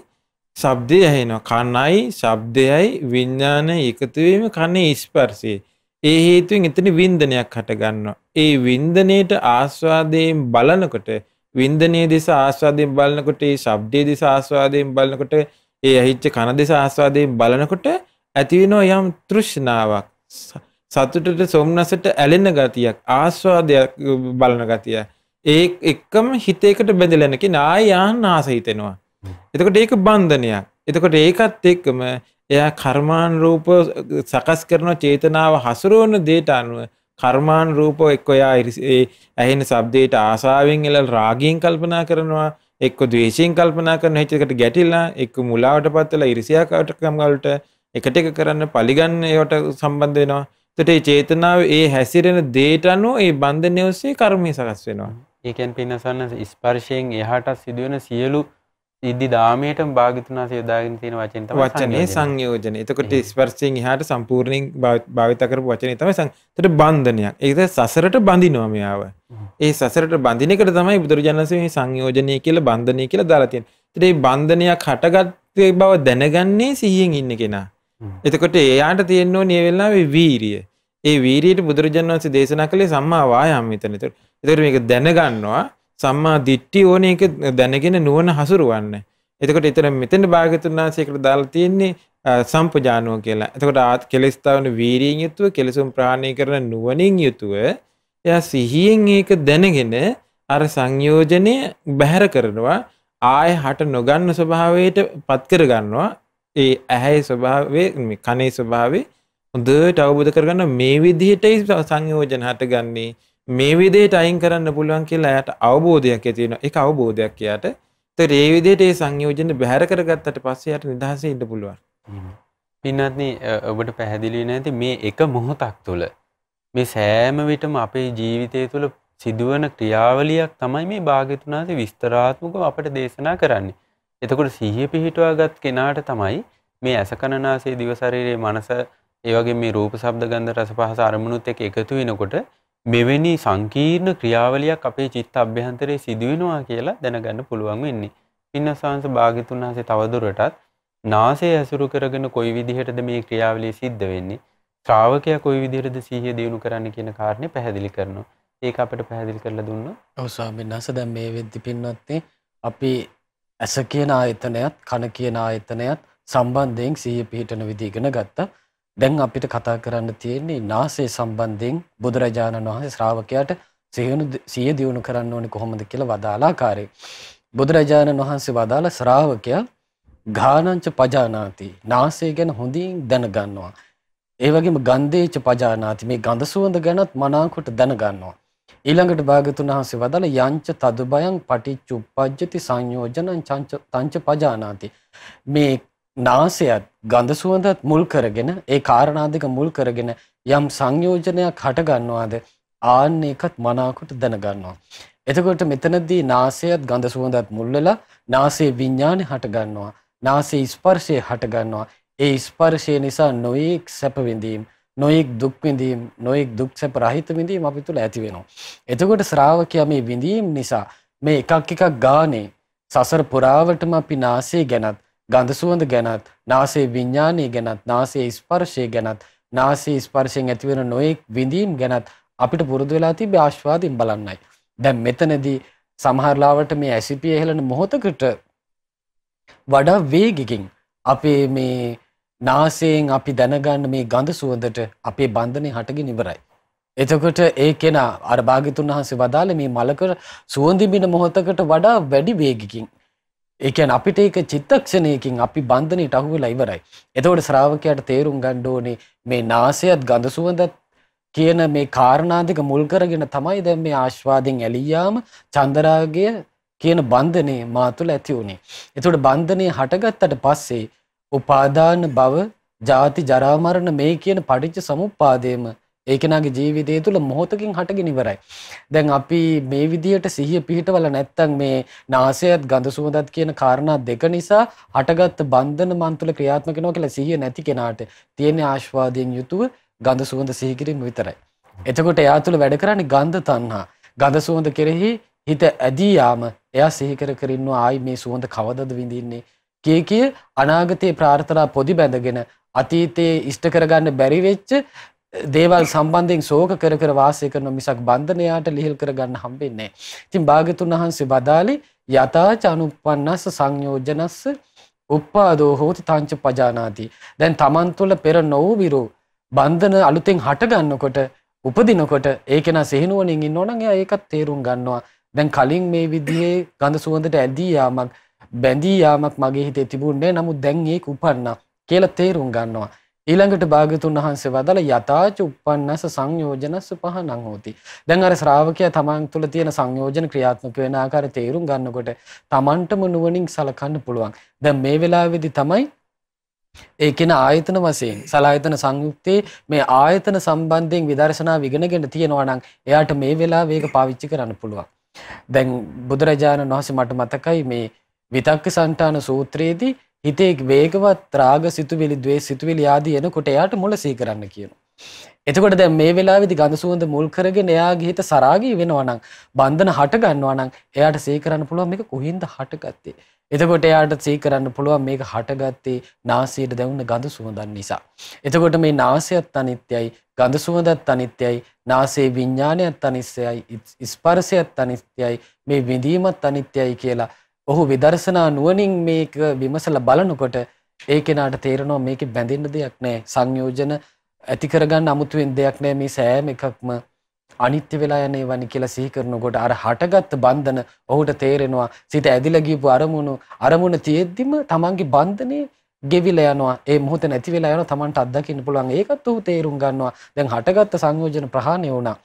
ශබ්දය ඇහෙනවා. කනයි ශබ්දයයි විඤ්ඤාණය එකතු වීම කනේ ස්පර්ශය. ඒ හේතුවෙන් එතන වින්දනයක් හට ගන්නවා. ඒ වින්දනයේට ආස්වාදයෙන් බලනකොට වින්දනයේ දෙස ආස්වාදයෙන් බලනකොට ඒ ශබ්දයේ දෙස ආස්වාදයෙන් බලනකොට ඒ ඇහිච්ච කන දෙස ආස්වාදයෙන් බලනකොට ඇති වෙනවා යම් තෘෂ්ණාවක්. සතුටට සොම්නසට ඇලෙන ගතියක් ආස්වාදයක් බලන ගතිය. ඒ එක්කම හිතේකට බැඳලා නැකින ආය යන්න ආස හිතෙනවා. එතකොට ඒක බන්ධනයක්. එතකොට ඒකත් එක්කම එයා කර්මාන් රූප සකස් කරන චේතනාව හසුරවන දේට අනුව කර්මාන් රූප එක්ක එයා ඇහෙන ශබ්දයට ආසාවෙන් එළල් රාගයෙන් කල්පනා කරනවා, එක්ක ද්වේෂයෙන් කල්පනා කරන හිතකට ගැටිලා, එක්ක මුලාවටපත් වෙලා ඉරිසියාකටකම් වලට එකට එක කරන්න පරිගන්න ඒවට සම්බන්ධ වෙනවා. එතකොට මේ චේතනාව ඒ හැසිරෙන දේට අනුව ඒ බන්ධනය ඔස්සේ කර්මය සකස් වෙනවා. ඒ කියන්නේ පින්නසන්න ස්පර්ශයෙන් එහාට සිදුවෙන සියලු ඉදි දාමයටම භාග්‍යතුන් වහන්සේ යොදාගෙන තියෙන වචනේ තමයි වචනේ සංයෝජන. එතකොට ස්පර්ශයෙන් එහාට සම්පූර්ණයෙන් භාවිත කරපු වචනේ තමයි එතකොට බන්ධනයක්. ඒක සසරට බඳිනවා මෙයාව. ඒ සසරට බඳින එකට තමයි බුදුරජාණන් වහන්සේ මේ සංයෝජනය කියලා බන්ධනය කියලා දාලා තියෙන්නේ. එතකොට මේ බන්ධනයක් හටගත්තේ බව දැනගන්නේ සිහියෙන් ඉන්න කෙනා. එතකොට එයාට තියෙන්න ඕනේ මේ වෙලාවේ වීරිය. ඒ වීරියට බුදුරජාණන් වහන්සේ දේශනා කළේ සම්මා වායාම මෙතන. එතකොට මේක දැනගන්නවා සම්මා දිට්ඨිය ඕනේ ඒක දැනගෙන නුවණ හසුරවන්න. එතකොට මෙතන භාග්‍යතුන් වහන්සේකට දාලා තියෙන්නේ සම්පජානෝ කියලා. එතකොට කෙලස්තාවන වීරියෙන් යුතුව කෙලසුම් ප්‍රහාණය කරන නුවණින් යුතුව එයා සිහියෙන් ඒක දැනගෙන අර සංයෝජනය බැහැර කරනවා. ආය හට නොගන්න ස්වභාවයට පත් කර ගන්නවා. ඒ ඇහැේ ස්වභාවය මේ කනේ ස්වභාවය හොඳට අවබෝධ කරගන්න මේ විදිහටයි සංයෝජන හටගන්නේ. මේ විදිහට අයින් කරන්න පුළුවන් කියලා එයාට අවබෝධයක් ඇති වෙනවා. ඒක අවබෝධයක් එයාට. ඒතර ඒ විදිහට ඒ සංයෝජන බැහැර කරගත්තට පස්සේ එයාට නිදහසේ ඉන්න පුළුවන්. පින්වත්නි ඔබට පැහැදිලි නැති මේ එක මොහොතක් තුළ මේ සෑම විටම අපේ ජීවිතය තුළ සිදුවන ක්‍රියාවලියක් තමයි මේ භාග්‍යවතුන් වහන්සේ විස්තරාත්මකව අපට දේශනා කරන්නේ. එතකොට සිහිය පිහිටුවාගත් කෙනාට තමයි මේ ඇස කන නාසය දිව ශරීරයේ මනස ඒ වගේ මේ රූප ශබ්ද ගන්ධ රස පහස අරමුණුත් එක්ක එකතු වෙනකොට මෙවැනි සංකීර්ණ ක්‍රියාවලියක් අපේ චිත්ත අභ්‍යන්තරයේ සිදු වෙනවා කියලා දැනගන්න පුළුවන් වෙන්නේ. පින්නසංශ භාග්‍යවතුන් වහන්සේ තවදුරටත් නාසය ඇසුරු කරගෙන කොයි විදිහටද මේ ක්‍රියාවලිය සිද්ධ වෙන්නේ, ශ්‍රාවකයා කොයි විදිහටද සිහිය දියුණු කරන්න කියන කාරණේ පැහැදිලි කරනවා. ඒක අපිට පැහැදිලි කරලා දුන්නොත්. ඔව් ස්වාමීන් වහන්සේ දැන් මේ වෙද්දි පින්වත්නි අපි ඇස කියන ආයතනයත් කන කියන ආයතනයත් සම්බන්ධයෙන් සිහිය පිහිටන විදිහ ඉගෙන ගත්තා. දැන් අපිට කතා කරන්න තියෙන්නේ නාසය සම්බන්ධයෙන් බුදුරජාණන් වහන්සේ ශ්‍රාවකයාට සිහිය දියුණු කරන්න ඕනේ කොහොමද කියලා වදාළ ආකාරය. බුදුරජාණන් වහන්සේ වදාළ ශ්‍රාවකයා ගානංච පජානාති, නාසය ගැන හොඳින් දැනගන්නවා. ඒ වගේම ගන්ධේච පජානාති, මේ ගඳ සුවඳ ගැනත් මනාකොට දැනගන්නවා. ඊළඟට භාග්‍යවතුන් වහන්සේ වදාළ යංච තදුබයං පටිච්චුප්පජ්ජති සංයෝජනං තංච පජානාති, මේ නාසයත් ගඳ සුවඳත් මුල් කරගෙන ඒ කාරණා දෙක මුල් කරගෙන යම් සංයෝජනයක් හට ගන්නවාද ආන්න ඒකත් මනාකොට දැනගන්නවා. එතකොට මෙතනදී නාසයත් ගඳ සුවඳත් මුල් වෙලා නාසයේ විඥානේ හට ගන්නවා, නාසයේ ස්පර්ශය හට ගන්නවා. ඒ ස්පර්ශය නිසා නොයෙක් සැප විඳීම්, නොයෙක් දුක් විඳීම්, නොයෙක් දුක් සැප රහිත විඳීම් අපි තුල ඇති වෙනවා. එතකොට ශ්‍රාවකයා මේ විඳීම් නිසා මේ එකක් එකක් ගානේ සසර පුරාවටම අපි නාසය ගැනත් ගඳ සුවඳ ගැනත් නාසයේ විඥානය ගැනත් නාසයේ ස්පර්ශය ගැනත් නාසයේ ස්පර්ශයෙන් ඇතිවෙන නොයෙක් විඳීම් ගැනත් අපිට පුරුදු වෙලා තිබ්බ ආස්වාදින් බලන්නයි. දැන් මෙතනදී සමහර ලාවට මේ ඇසිපිය හෙලන මොහොතකට වඩා වේගකින් අපේ මේ නාසයෙන් අපි දැනගන්න මේ ගඳ සුවඳට අපේ බන්ධනේ හටගෙන ඉවරයි. එතකොට ඒ කෙනා අර භාග්‍යතුන් වහන්සේ වදාළේ මේ මලක සුවඳින මොහොතකට වඩා වැඩි වේගකින්, ඒ කියන්නේ අපිට ඒක චිත්තක්ෂණයකින් අපි බන්ධනයට අහු වෙලා ඉවරයි. එතකොට ශ්‍රාවකයාට තේරුම් ගන්න ඕනේ මේ නාසයත් ගඳ සුවඳත් කියන මේ කාරණා දෙක මුල් කරගෙන තමයි දැන් මේ ආස්වාදෙන් ඇලී යාම චන්දරාගය කියන බන්ධනේ මා තුළ ඇති වුනේ. එතකොට බන්ධනේ හටගත්තට පස්සේ උපාදාන භව, ජාති, ජරා, මරණ මේ කියන පටිච්ච සමුප්පාදයේම ඒ කෙනාගේ ජීවිතය තුළ මොහොතකින් හටගෙන ඉවරයි. දැන් අපි මේ විදියට සිහිය පිහිටවල නැත්තම් මේ නාසයත් ගඳ සුවඳත් කියන කාරණා දෙක නිසා හටගත්ත බන්ධන මන් තුළ ක්‍රියාත්මක වෙනවා කියලා සිහිය නැති කෙනාට තියෙන ආස්වාදයෙන් යුතුව ගඳ සුවඳ සිහි කිරීම විතරයි. එතකොට එයා තුළ වැඩ කරන්නේ ගන්ධ තණ්හා. ගඳ සුවඳ කෙරෙහි හිත ඇදී යාම එයා සිහි කර ඉන්නවා ආයි මේ සුවඳ කවදද විඳින්නේ කී අනාගතයේ ප්‍රාර්ථනා පොදි බැඳගෙන අතීතයේ ඉෂ්ට කරගන්න බැරි වෙච්ච දේවල් සම්බන්ධයෙන් ශෝක කර වාසය කරන මිසක් බන්ධනයාට ලිහිල් කරගන්න හම්බෙන්නේ නැහැ. ඉතින් භාග්‍යතුන් වහන්සේ බදාලි යතාච අනුප්පන්නස්ස සංයෝජනස්ස උප්පාදෝ හෝති තංච පජානාති. දැන් Taman තුළ පෙර නොවු විරු බන්ධන අලුතෙන් හට ගන්නකොට උපදිනකොට ඒක නා සිහිනුවණින් ඉන්නවනම් එයා ඒකත් තේරුම් ගන්නවා. දැන් කලින් මේ විදිහේ ගඳ සුවඳට ඇදී යාමක් බැඳී යාමක් මගේ හිතේ තිබුණේ, නමුත් දැන් ඒක උපන්නා කියලා තේරුම් ගන්නවා. ඊළඟට භාග්‍යතුන් වහන්සේ වදාළ යතාච උප්පන්නස සංයෝජනස්ස පහනං හෝති. දැන් අර ශ්‍රාවකයා තමන් තුළ තියෙන සංයෝජන ක්‍රියාත්මක වෙන ආකාරය තේරුම් ගන්නකොට තමන්ටම නුවණින් සලකන්න පුළුවන්. දැන් මේ වෙලාවේදී තමයි ඒ කියන ආයතන වශයෙන් සලආයතන සංයුක්තේ මේ ආයතන සම්බන්ධයෙන් විදර්ශනාව ඉගෙනගෙන තියෙනවා නම් එයාට මේ වෙලාවේ ඒක පාවිච්චි කරන්න පුළුවන්. දැන් බුදුරජාණන් වහන්සේ මට මතකයි මේ විතක්ක සන්තාන සූත්‍රයේදී හිතේ වේගවත් රාග සිතුවිලි, ද්වේෂ සිතුවිලි ආදී එනකොට එයාට මුල සිහි කරන්න කියනවා. එතකොට දැන් මේ වෙලාවේදී ගඳ සුවඳ මුල් කරගෙන එයාගේ හිත සරාගී වෙනවා නම්, බන්ධන හට ගන්නවා නම් එයාට සිහි කරන්න පුළුවන් මේක කොහින්ද හටගත්තේ. එතකොට එයාට සිහි කරන්න පුළුවන් මේක හටගත්තේ නාසයට දැනුන ගඳ සුවඳන් නිසා. එතකොට මේ නාසයත් අනිත්‍යයි, ගඳ සුවඳත් අනිත්‍යයි, නාසයේ විඥානයත් අනිත්‍යයි, ස්පර්ශයත් අනිත්‍යයි, මේ විඳීමත් අනිත්‍යයි කියලා ඔහු විදර්ශනා නුවණින් මේක විමසලා බලනකොට ඒ කෙනාට තේරෙනවා මේකේ බැඳෙන්න දෙයක් නැහැ. සංයෝජන ඇති කරගන්න අමුතුවෙන් දෙයක් නැහැ. මේ සෑම එකක්ම අනිත්‍ය වෙලා යන ඒවානි කියලා සිහි කරනකොට අර හටගත් බන්ධන ඔහුට තේරෙනවා. සිත ඇදිලා ගියපු අරමුණ තියෙද්දිම තමන්ගේ බන්ධනේ ගෙවිලා යනවා. ඒ මොහොත නැති වෙලා යනවා. තමන්ට අත්දකින්න පුළුවන්. ඒකත් ඔහු තේරුම් ගන්නවා. දැන් හටගත්ත සංයෝජන ප්‍රහාණය වුණා.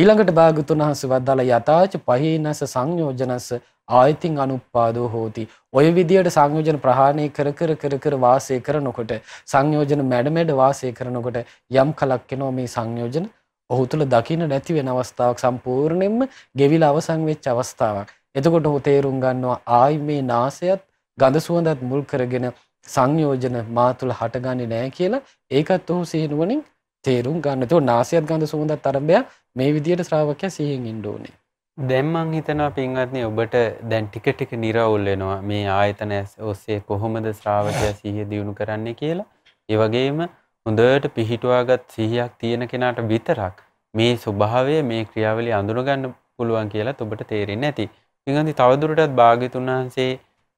ඊළඟට භාග්‍යතුන් වහන්සේ වදාලා යතාච පහීනස සංයෝජනස ආයතින් අනුප්පාදෝ හෝති. ඔය විදියට සංයෝජන ප්‍රහාණය කර වාසය කරනකොට, සංයෝජන මැඩ වාසය කරනකොට යම් කලක් එනවා මේ සංයෝජන ඔහු තුළ දකින්න නැති වෙන අවස්ථාවක් සම්පූර්ණයෙන්ම ගෙවිලා අවසන් වෙච්ච අවස්ථාවක්. එතකොට ඔහු තේරුම් ගන්නවා ආයි මේ නාසයත් ගඳ සුවඳත් මුල් කරගෙන සංයෝජන මා තුළ හටගන්නේ නැහැ කියලා. ඒකත් ඔහු සිහිනුවණින් තේරුම් ගන්න. ඒතකොට නාසයත් ගඳ සුවඳත් අරඹය මේ විදියට ශ්‍රාවකයා සිහියෙන් ඉන්න ඕනේ. දැන් මං හිතනවා පින්වත්නි ඔබට දැන් ටික ටික නිරවුල් වෙනවා මේ ආයතන ඔස්සේ කොහොමද ශ්‍රාවකයා සිහිය දියුණු කරන්නේ කියලා. ඒ වගේම හොඳට පිහිටුවාගත් සිහියක් තියෙන කෙනාට විතරක් මේ ස්වභාවය මේ ක්‍රියාවලිය අඳුනගන්න පුළුවන් කියලා ඔබට තේරෙන්නේ නැති. පින්වත්නි තවදුරටත් භාග්‍යතුන් වහන්සේ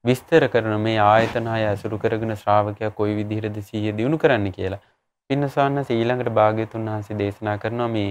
විස්තර කරන මේ ආයතන හය අසුරු කරගෙන ශ්‍රාවකයා කොයි විදිහටද සිහිය දියුණු කරන්න කියලා. පින්නසවන්න ඊළඟට භාග්‍යතුන් වහන්සේ දේශනා කරනවා මේ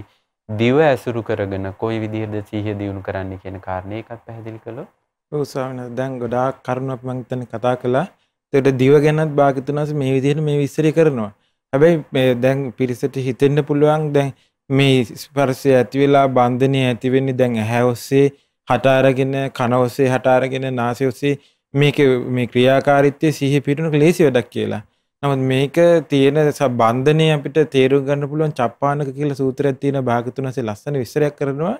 දිව ඇසුරු කරගෙන කොයි විදිහටද සිහිය දියුණු කරන්න කියන කාරණේ එකක් පැහැදිලි කළොත්. ඔව් ස්වාමීන් වහන්සේ දැන් ගොඩාක් කරුණක් මම හිතන්නේ කතා කළා. ඒකට දිව ගැනත් භාග්‍යතුන් වහන්සේ මේ විදිහට මේ විස්තරය කරනවා. හැබැයි මේ දැන් පිරිසට හිතෙන්න පුළුවන් දැන් මේ ස්පර්ශය ඇති වෙලා බන්ධනය ඇති වෙන්නේ දැන් ඇහැ ඔස්සේ හට අරගෙන කන ඔස්සේ හට අරගෙන නාසය ඔස්සේ මේ ක්‍රියාකාරීත්වයේ සිහිය පිටුනක ලේසි වැඩක් කියලා. නමුත් මේක තියෙන බන්ධනේ අපිට තේරුම් ගන්න පුළුවන් චප්පානක කියලා සූත්‍රයක් තියෙන භාගතුන් වහන්සේ ලස්සන විස්තරයක් කරනවා.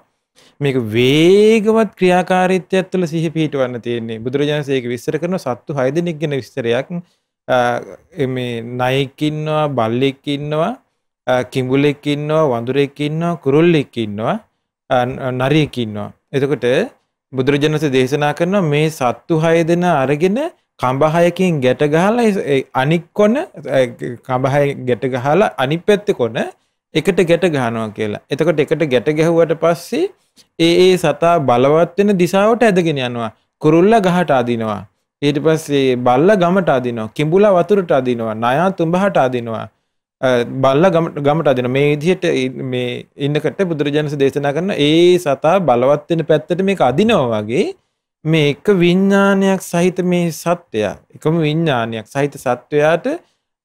මේක වේගවත් ක්‍රියාකාරීත්වයක් තුළ සිහිය පිටවන්න තියෙන්නේ. බුදුරජාණන් වහන්සේ ඒක විස්තර කරනවා සත්තු 6 දෙනෙක් ගැන විස්තරයක්. මේ නයෙක් ඉන්නවා, බල්ලෙක් ඉන්නවා, කිඹුලෙක් ඉන්නවා, වඳුරෙක් ඉන්නවා, කුරුල්ලෙක් ඉන්නවා, නරියෙක් ඉන්නවා. එතකොට බුදුරජාණන් වහන්සේ දේශනා කරනවා මේ සත්තු 6 දෙනා අරගෙන කඹහයකින් ගැට ගහලා අනික් කොන කඹහය ගැට ගහලා අනිත් පැත්තේ කොන එකට ගැට ගහනවා කියලා. එතකොට එකට ගැට ගැහුවට පස්සේ ඒ සතා බලවත් වෙන දිශාවට ඇදගෙන යනවා. කුරුල්ලා ගහට අදිනවා. ඊට පස්සේ බල්ලා ගමට අදිනවා. කිඹුලා වතුරට අදිනවා. නයා තුඹහට අදිනවා. බල්ලා ගමට අදිනවා. මේ විදිහට මේ ඉන්නකට බුදුරජාණන් දේශනා කරන ඒ සතා බලවත් වෙන පැත්තට මේක අදිනවා වගේ මේ එක විඥානයක් සහිත මේ සත්වයා එකම විඥානයක් සහිත සත්වයාට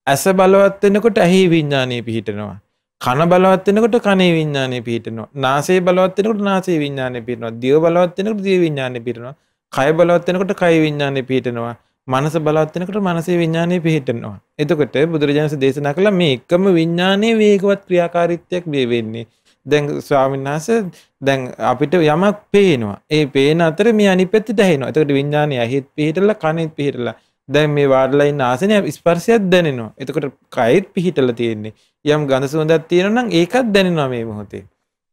ඇස බලවත් වෙනකොට ඇහි විඥානය පිහිටනවා. කන බලවත් වෙනකොට කනේ විඥානය පිහිටනවා. නාසය බලවත් වෙනකොට නාසයේ විඥානය පිහිටනවා. දිව බලවත් වෙනකොට දිව විඥානය පිහිටනවා. කය බලවත් වෙනකොට කය විඥානය පිහිටනවා. මනස බලවත් වෙනකොට මනසේ විඥානය පිහිටනවා. එතකොට බුදුරජාණන් දේශනා කළා මේ එකම විඥානයේ වේගවත් ක්‍රියාකාරීත්වයක් වෙන්නේ. දැන් ස්වාමීන් වහන්සේ දැන් අපිට යමක් පේනවා. ඒ පේන අතර මේ අනිත් පැත්තට ඇහෙනවා. එතකොට විඥානය ඇහිත් පිහිටලා කනෙත් පිහිටලා. දැන් මේ වාඩිලා ඉන්න ආසනේ ස්පර්ශයක් දැනෙනවා. එතකොට කයෙත් පිහිටලා තියෙන්නේ. යම් ගඳ සුවඳක් තියෙනවා නම් ඒකත් දැනෙනවා මේ මොහොතේ.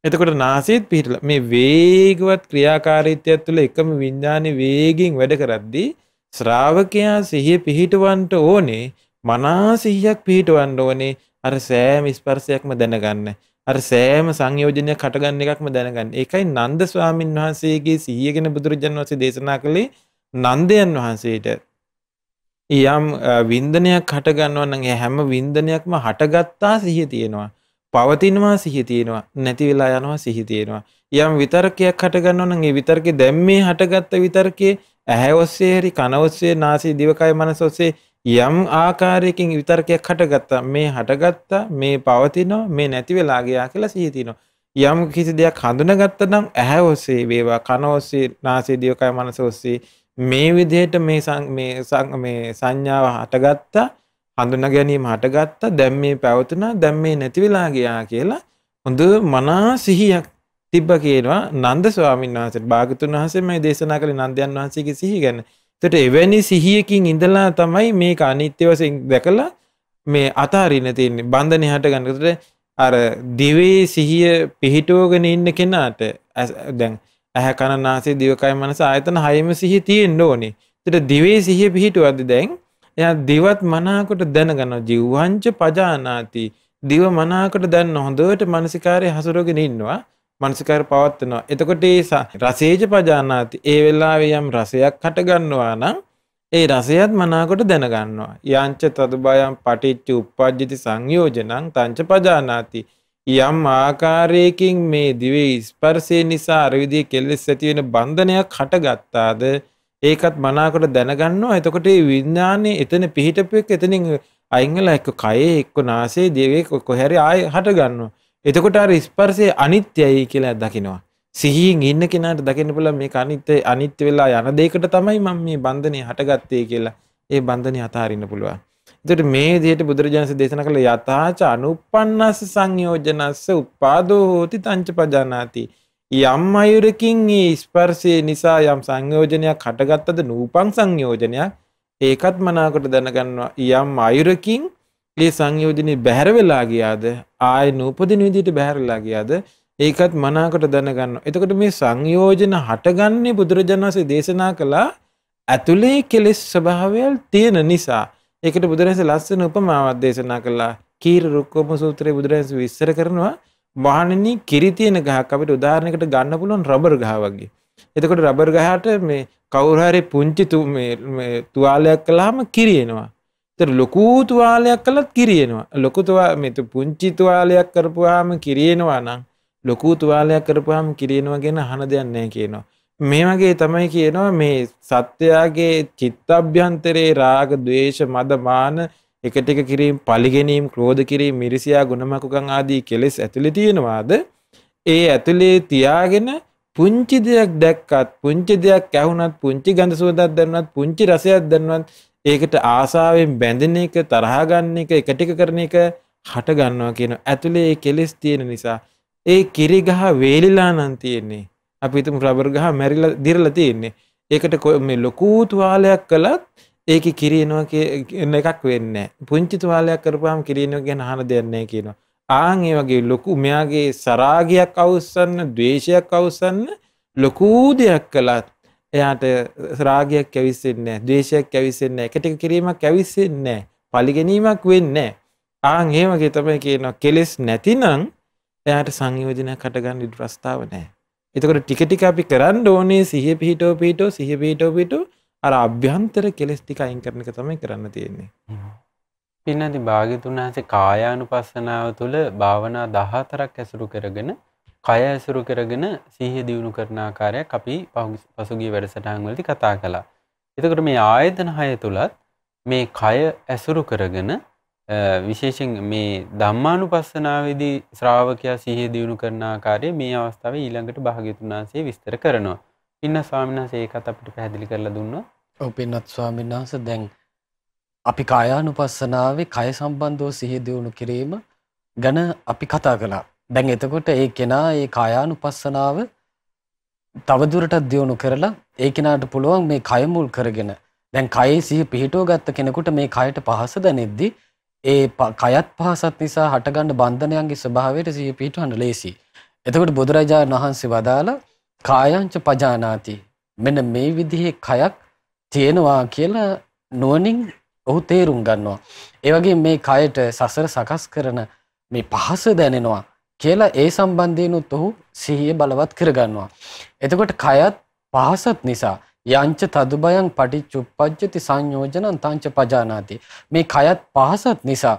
එතකොට නාසයේත් පිහිටලා මේ වේගවත් ක්‍රියාකාරීත්වය තුළ එකම විඥානේ වේගෙන් වැඩ කරද්දී ශ්‍රාවකයා සිහිය පිහිටවන්න ඕනේ. මනා සිහියක් පිහිටවන්න ඕනේ. අර සෑම ස්පර්ශයක්ම දැනගන්න. අර සෑම සංයෝජනයක් හටගන්න එකක්ම දැනගන්න. ඒකයි නන්ද ස්වාමීන් වහන්සේගේ සිහිය ගැන බුදුරජාණන් වහන්සේ දේශනා කළේ නන්දයන් වහන්සේට. යම් වින්දනයක් හට ගන්නවා නම් ඒ හැම වින්දනයක්ම හටගත්තා සිහිය තියෙනවා. පවතිනවා සිහිය තියෙනවා. නැති වෙලා යනවා සිහිය තියෙනවා. යම් විතර්කයක් හට ගන්නවා නම් ඒ විතර්කේ දැන් මේ හටගත්ත විතර්කයේ ඇහැ ඔස්සේ හරි කන ඔස්සේ නාසය දිවකය මනස ඔස්සේ යම් ආකාරයකින් විතර්කයක් හටගත්තා. මේ හටගත්තා මේ පවතිනවා මේ නැති වෙලා ගියා කියලා සිහිය තියෙනවා. යම් කිසි දෙයක් හඳුනාගත්තා නම් ඇහැ ඔස්සේ වේවා කන ඔස්සේ නාසය දිවකය මනස ඔස්සේ මේ විදිහට මේ සංඥාව හටගත්තා හඳුනා ගැනීම හටගත්තා දැන් මේ පැවතුණා දැන් මේ නැති වෙලා ගියා කියලා හොඳ මනා සිහියක් තිබ්බ කියනවා නන්ද ස්වාමීන් වහන්සේට. භාගතුන් වහන්සේ මේ දේශනා කළේ නන්දයන් වහන්සේගේ සිහිය ගැන. ඒකට එවැනි සිහියකින් ඉඳලා තමයි මේක අනිත්‍ය වශයෙන් දැකලා මේ අතාරින්න තියෙන්නේ. බන්ධනේ හට ගන්නකොට අර දිවේ සිහිය පිහිටවගෙන ඉන්න කෙනාට දැන් ඇහැ කන නාසය දිවකය මනස ආයතන හයම සිහිය තියෙන්න ඕනේ. ඒකට දිවේ සිහිය පිහිටුවද්දි දැන් එයා දිවත් මනාකොට දැනගන්නවා. ජීවංච පජානාති. දිව මනාකොට දැන් හොඳට මානසිකාරය හසුරගෙන ඉන්නවා. මානසිකාරය පවත්නවා. එතකොට ඒ රසේජ පජානාති. ඒ වෙලාවේ යම් රසයක් හට ගන්නවා නම් ඒ රසයත් මනාකොට දැනගන්නවා. යංච තදුබයම් පටිච්ච උප්පජ්ජති සංයෝජනං තංච පජානාති. යම් ආකාරයකින් මේ දිවේ ස්පර්ශය නිසා අර විදිහේ කෙලෙස් ඇති වෙන බන්ධනයක් හටගත්තාද ඒකත් මනාකොට දැනගන්නවා. එතකොට මේ විඥානේ එතන පිහිටපු එක එතනින් අයින් වෙලා එක්ක කයේ එක්ක නාසයේ දිවේ කොහරි ආයෙ හට ගන්නවා. එතකොට අර ස්පර්ශය අනිත්‍යයි කියලා දකිනවා. සිහියෙන් ඉන්න කෙනාට දකින්න පුළුවන් මේක අනිත්‍ය වෙලා යන දෙයකට තමයි මම මේ බන්ධනේ හටගත්තේ කියලා. ඒ බන්ධනේ අතහරින්න පුළුවන්. ඒතර මේ විදිහට බුදුරජාණන් දේශනා කළ යථාච අනුප්පන්නස්ස සංයෝජනස්ස උපාදෝ හෝති තංච පජානාති. යම් අයුරකින් මේ ස්පර්ශය නිසා යම් සංයෝජනයක් හටගත්තද නූපං සංයෝජනයක් ඒකත් මනාකොට දැනගන්නවා. යම් අයුරකින් මේ සංයෝජනේ බැහැර වෙලා ගියාද ආය නූපදින විදිහට බැහැර වෙලා ගියාද ඒකත් මනාකොට දැනගන්නවා. එතකොට මේ සංයෝජන හටගන්නේ බුදුරජාණන් වහන්සේ දේශනා කළා ඇතුලේ කෙලෙස් ස්වභාවයල් තියෙන නිසා. ඒකට බුදුරජාණන් ලස්සන උපමාවක් දේශනා කළා. කීර රුක්කම සූත්‍රයේ බුදුරජාණන් විස්තර කරනවා මහණෙනි කිරි තියෙන ගහක් අපිට උදාහරණයකට ගන්න පුළුවන් රබර් ගහ වගේ. එතකොට රබර් ගහට මේ කවුරු හරි පුංචි මේ තුවාලයක් කළාම කිරි එනවා. ඒතර ලොකු තුවාලයක් කළත් කිරි එනවා. ලොකු මේ පුංචි තුවාලයක් කරපුවාම කිරි එනවා නම් ලොකු තුවාලයක් කරපුවාම කිරි එනවා කියන අහන දෙයක් නැහැ කියනවා. මේ වගේ තමයි කියනවා මේ සත්‍යයේ චිත්තඅභ්‍යන්තරේ රාග, ద్వේෂ, මද, මාන එකට එක කිරීම, පරිගැනීම, ක්‍රෝධ කිරීම, මිරිසියා, ගුණමකුකම් ආදී කෙලෙස් ඇතුලේ තියෙනවාද? ඒ ඇතුලේ තියාගෙන පුංචි දෙයක් දැක්කත්, පුංචි දෙයක් ඇහුණත්, පුංචි ගඳ සුවඳක් දැනුණත්, පුංචි රසයක් දැනුණත් ඒකට ආසාවෙන් බැඳෙන එක, තරහ ගන්න එක, එකට එක කරන එක හට ගන්නවා කියන ඇතුලේ ඒ කෙලෙස් තියෙන නිසා ඒ කිරි ගහ වේලිලා නම් තියෙන්නේ. අපි හිතමු රබර් ගහ මැරිලා දිරලා තියෙන්නේ. ඒකට මේ ලොකු තුවාලයක් කළත් ඒකේ කිරිනවා කියන එකක් වෙන්නේ නැහැ. පුංචි තුවාලයක් කරපුවාම කිරිනවා කියන අහන දෙයක් නැහැ කියනවා. ආන් ඒ වගේ ලොකු මෙයාගේ සරාගයක් අවුස්සන්න, ද්වේෂයක් අවුස්සන්න ලොකු දෙයක් කළත් එයාට රාගයක් කැවිසෙන්නේ නැහැ, ද්වේෂයක් කැවිසෙන්නේ නැහැ, එකට එක කිරීමක් කැවිසෙන්නේ නැහැ, පරිගැනීමක් වෙන්නේ නැහැ. ආන් ඒ වගේ තමයි කියනවා කෙලෙස් නැතිනම් එයාට සංයෝජනයක් හටගන්න ඉඩ ප්‍රස්තාව නැහැ. එතකොට ටික ටික අපි කරන්න ඕනේ සිහිය පිහිටෝ අර අභ්‍යන්තර කෙලෙස් ටික අයින් කරන එක තමයි කරන්න තියෙන්නේ. පින්නදී භාග්‍යතුන් වහන්සේ කායානුපස්සනාව තුළ භාවනා 14ක් ඇසුරු කරගෙන කය ඇසුරු කරගෙන සිහිය දියුණු කරන ආකාරයක් අපි පසුගිය වැඩසටහන් වලදී කතා කළා. එතකොට මේ ආයතන 6 තුලත් මේ කය ඇසුරු කරගෙන විශේෂයෙන් මේ ධම්මානුපස්සනාවේදී ශ්‍රාවකයා සිහිය දියුණු කරන ආකාරය මේ අවස්ථාවේ ඊළඟට භාග්‍යතුන් වහන්සේ විස්තර කරනවා. පින්න ස්වාමීන් වහන්සේ ඒකත් අපිට පැහැදිලි කරලා දුන්නා. ඔව් පින්නත් ස්වාමීන් වහන්සේ දැන් අපි කායානුපස්සනාවේ කය සම්බන්ධව සිහිය දියුණු කිරීම ගැන අපි කතා කළා. දැන් එතකොට ඒ කෙනා ඒ කායානුපස්සනාව තවදුරටත් දියුණු කරලා ඒ කෙනාට පුළුවන් මේ කය මුල් කරගෙන දැන් කයේ සිහිය පිහිටුව ගත්ත කෙනෙකුට මේ කයට පහස දැනෙද්දි ඒ කයත් පහසත් නිසා හටගන්න බන්ධනයන්ගේ ස්වභාවයට සිහිය පිහිටවන්න ලේසි. එතකොට බුදුරජාණන් වහන්සේ වදාලා කායංච පජානාති මෙන්න මේ විදිහේ කයක් තියෙනවා කියලා නුවණින් ඔහු තේරුම් ගන්නවා. ඒ වගේම මේ කයට සසර සකස් කරන මේ පහස දැනෙනවා කියලා ඒ සම්බන්ධයෙන්ුත් ඔහු සිහිය බලවත් කරගන්නවා. එතකොට කයත් පහසත් නිසා යංච තදුබයං පටිච්චුප්පජ්ජති සංයෝජනං තංච පජානාති මේ කයත් පහසත් නිසා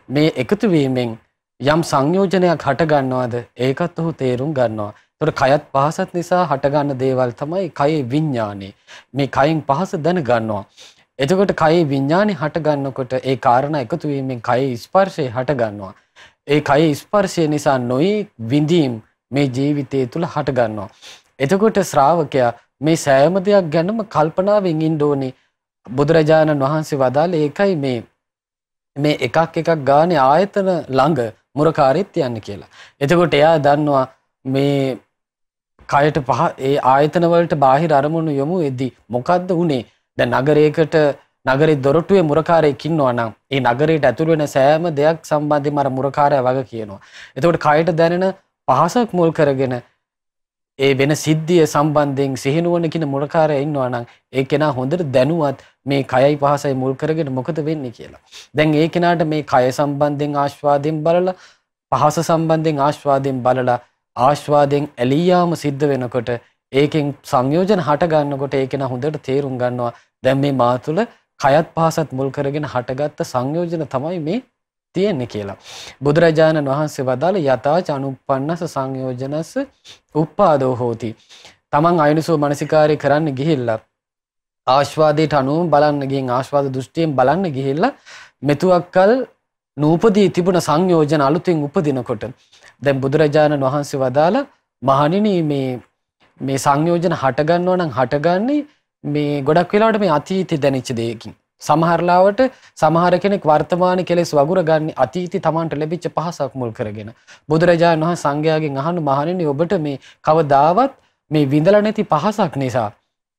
මේ එකතු වීමෙන් යම් සංයෝජනයක් හට ගන්නවද ඒකත් ඔහු තේරුම් ගන්නවා. ඒතර කයත් පහසත් නිසා හටගන්න දේවල් තමයි කයේ විඥානේ. මේ කයින් පහස දැන ගන්නවා. එතකොට කයේ විඥානේ හට ගන්නකොට ඒ කාරණා එකතු වීමෙන් කයේ ස්පර්ශය හට ගන්නවා. ඒ කයේ ස්පර්ශය නිසා නොයි විඳීම් මේ ජීවිතය තුල හට ගන්නවා. එතකොට ශ්‍රාවකයා මේ සෑම දෙයක් ගැනම කල්පනාවෙන් ඉන්න ඕනේ. බුදුරජාණන් වහන්සේ වදාළේ ඒකයි මේ එකක් ගානේ ආයතන ළඟ මුරකාරීත් යන්නේ කියලා. එතකොට එයා දන්නවා මේ කයට ඒ ආයතන වලට බාහිර අරමුණු යොමු වෙද්දී මොකද්ද උනේ? දැන් නගරේ දොරටුවේ මුරකාරයෙක් ඉන්නවා නම් ඒ නගරයට ඇතුළු වෙන සෑම දෙයක් සම්බන්ධයෙන්ම අර මුරකාරයා වග කියනවා. එතකොට කයට දැනෙන පහසක් මුල් කරගෙන ඒ වෙන සිද්ධිය සම්බන්ධයෙන් සිහිනුවන කියන මුරකාරයා ඉන්නවා නම් ඒ කෙනා හොඳට දැනුවත් මේ කයයි පහසයි මුල් කරගෙන මොකද වෙන්නේ කියලා. දැන් ඒ කෙනාට මේ කය සම්බන්ධයෙන් ආස්වාදයෙන් බලලා පහස සම්බන්ධයෙන් ආස්වාදයෙන් බලලා ආස්වාදයෙන් ඇලියාම සිද්ධ වෙනකොට ඒකෙන් සංයෝජන හට ගන්නකොට ඒක න හොඳට තේරුම් ගන්නවා දැන් මේ මා තුළ කයත් පහසත් මුල් කරගෙන හටගත්ත සංයෝජන තමයි මේ තියෙන්නේ කියලා. බුදුරජාණන් වහන්සේ වදාළ යථාච අනුප්පන්නස සංයෝජනස උප්පාදෝ හෝති. තමන් අයනිසෝ මනසිකාරය කරන්න ගිහිල්ලා ආස්වාදයට අනුව බලන්න ගිහින් ආස්වාද දෘෂ්ටියෙන් බලන්න ගිහිල්ලා මෙතුවක්කල් නූපදී තිබුණ සංයෝජන අලුතින් උපදිනකොට දැන් බුදුරජාණන් වහන්සේ වදාළ මහණෙනි මේ සංයෝජන හටගන්නවා නම් හටගන්නේ මේ ගොඩක් වෙලාවට මේ අතීතේ දැනෙච්ච දෙයකින්. සමහරලාවට සමහර කෙනෙක් වර්තමාන කෙලෙස් වගුර ගන්න අතීතي තමන්ට ලැබිච්ච පහසක් මුල් කරගෙන බුදුරජාණන් වහන්සේ සංඝයාගෙන් අහන මහණෙනි ඔබට මේ කවදාවත් මේ විඳලා නැති පහසක් නිසා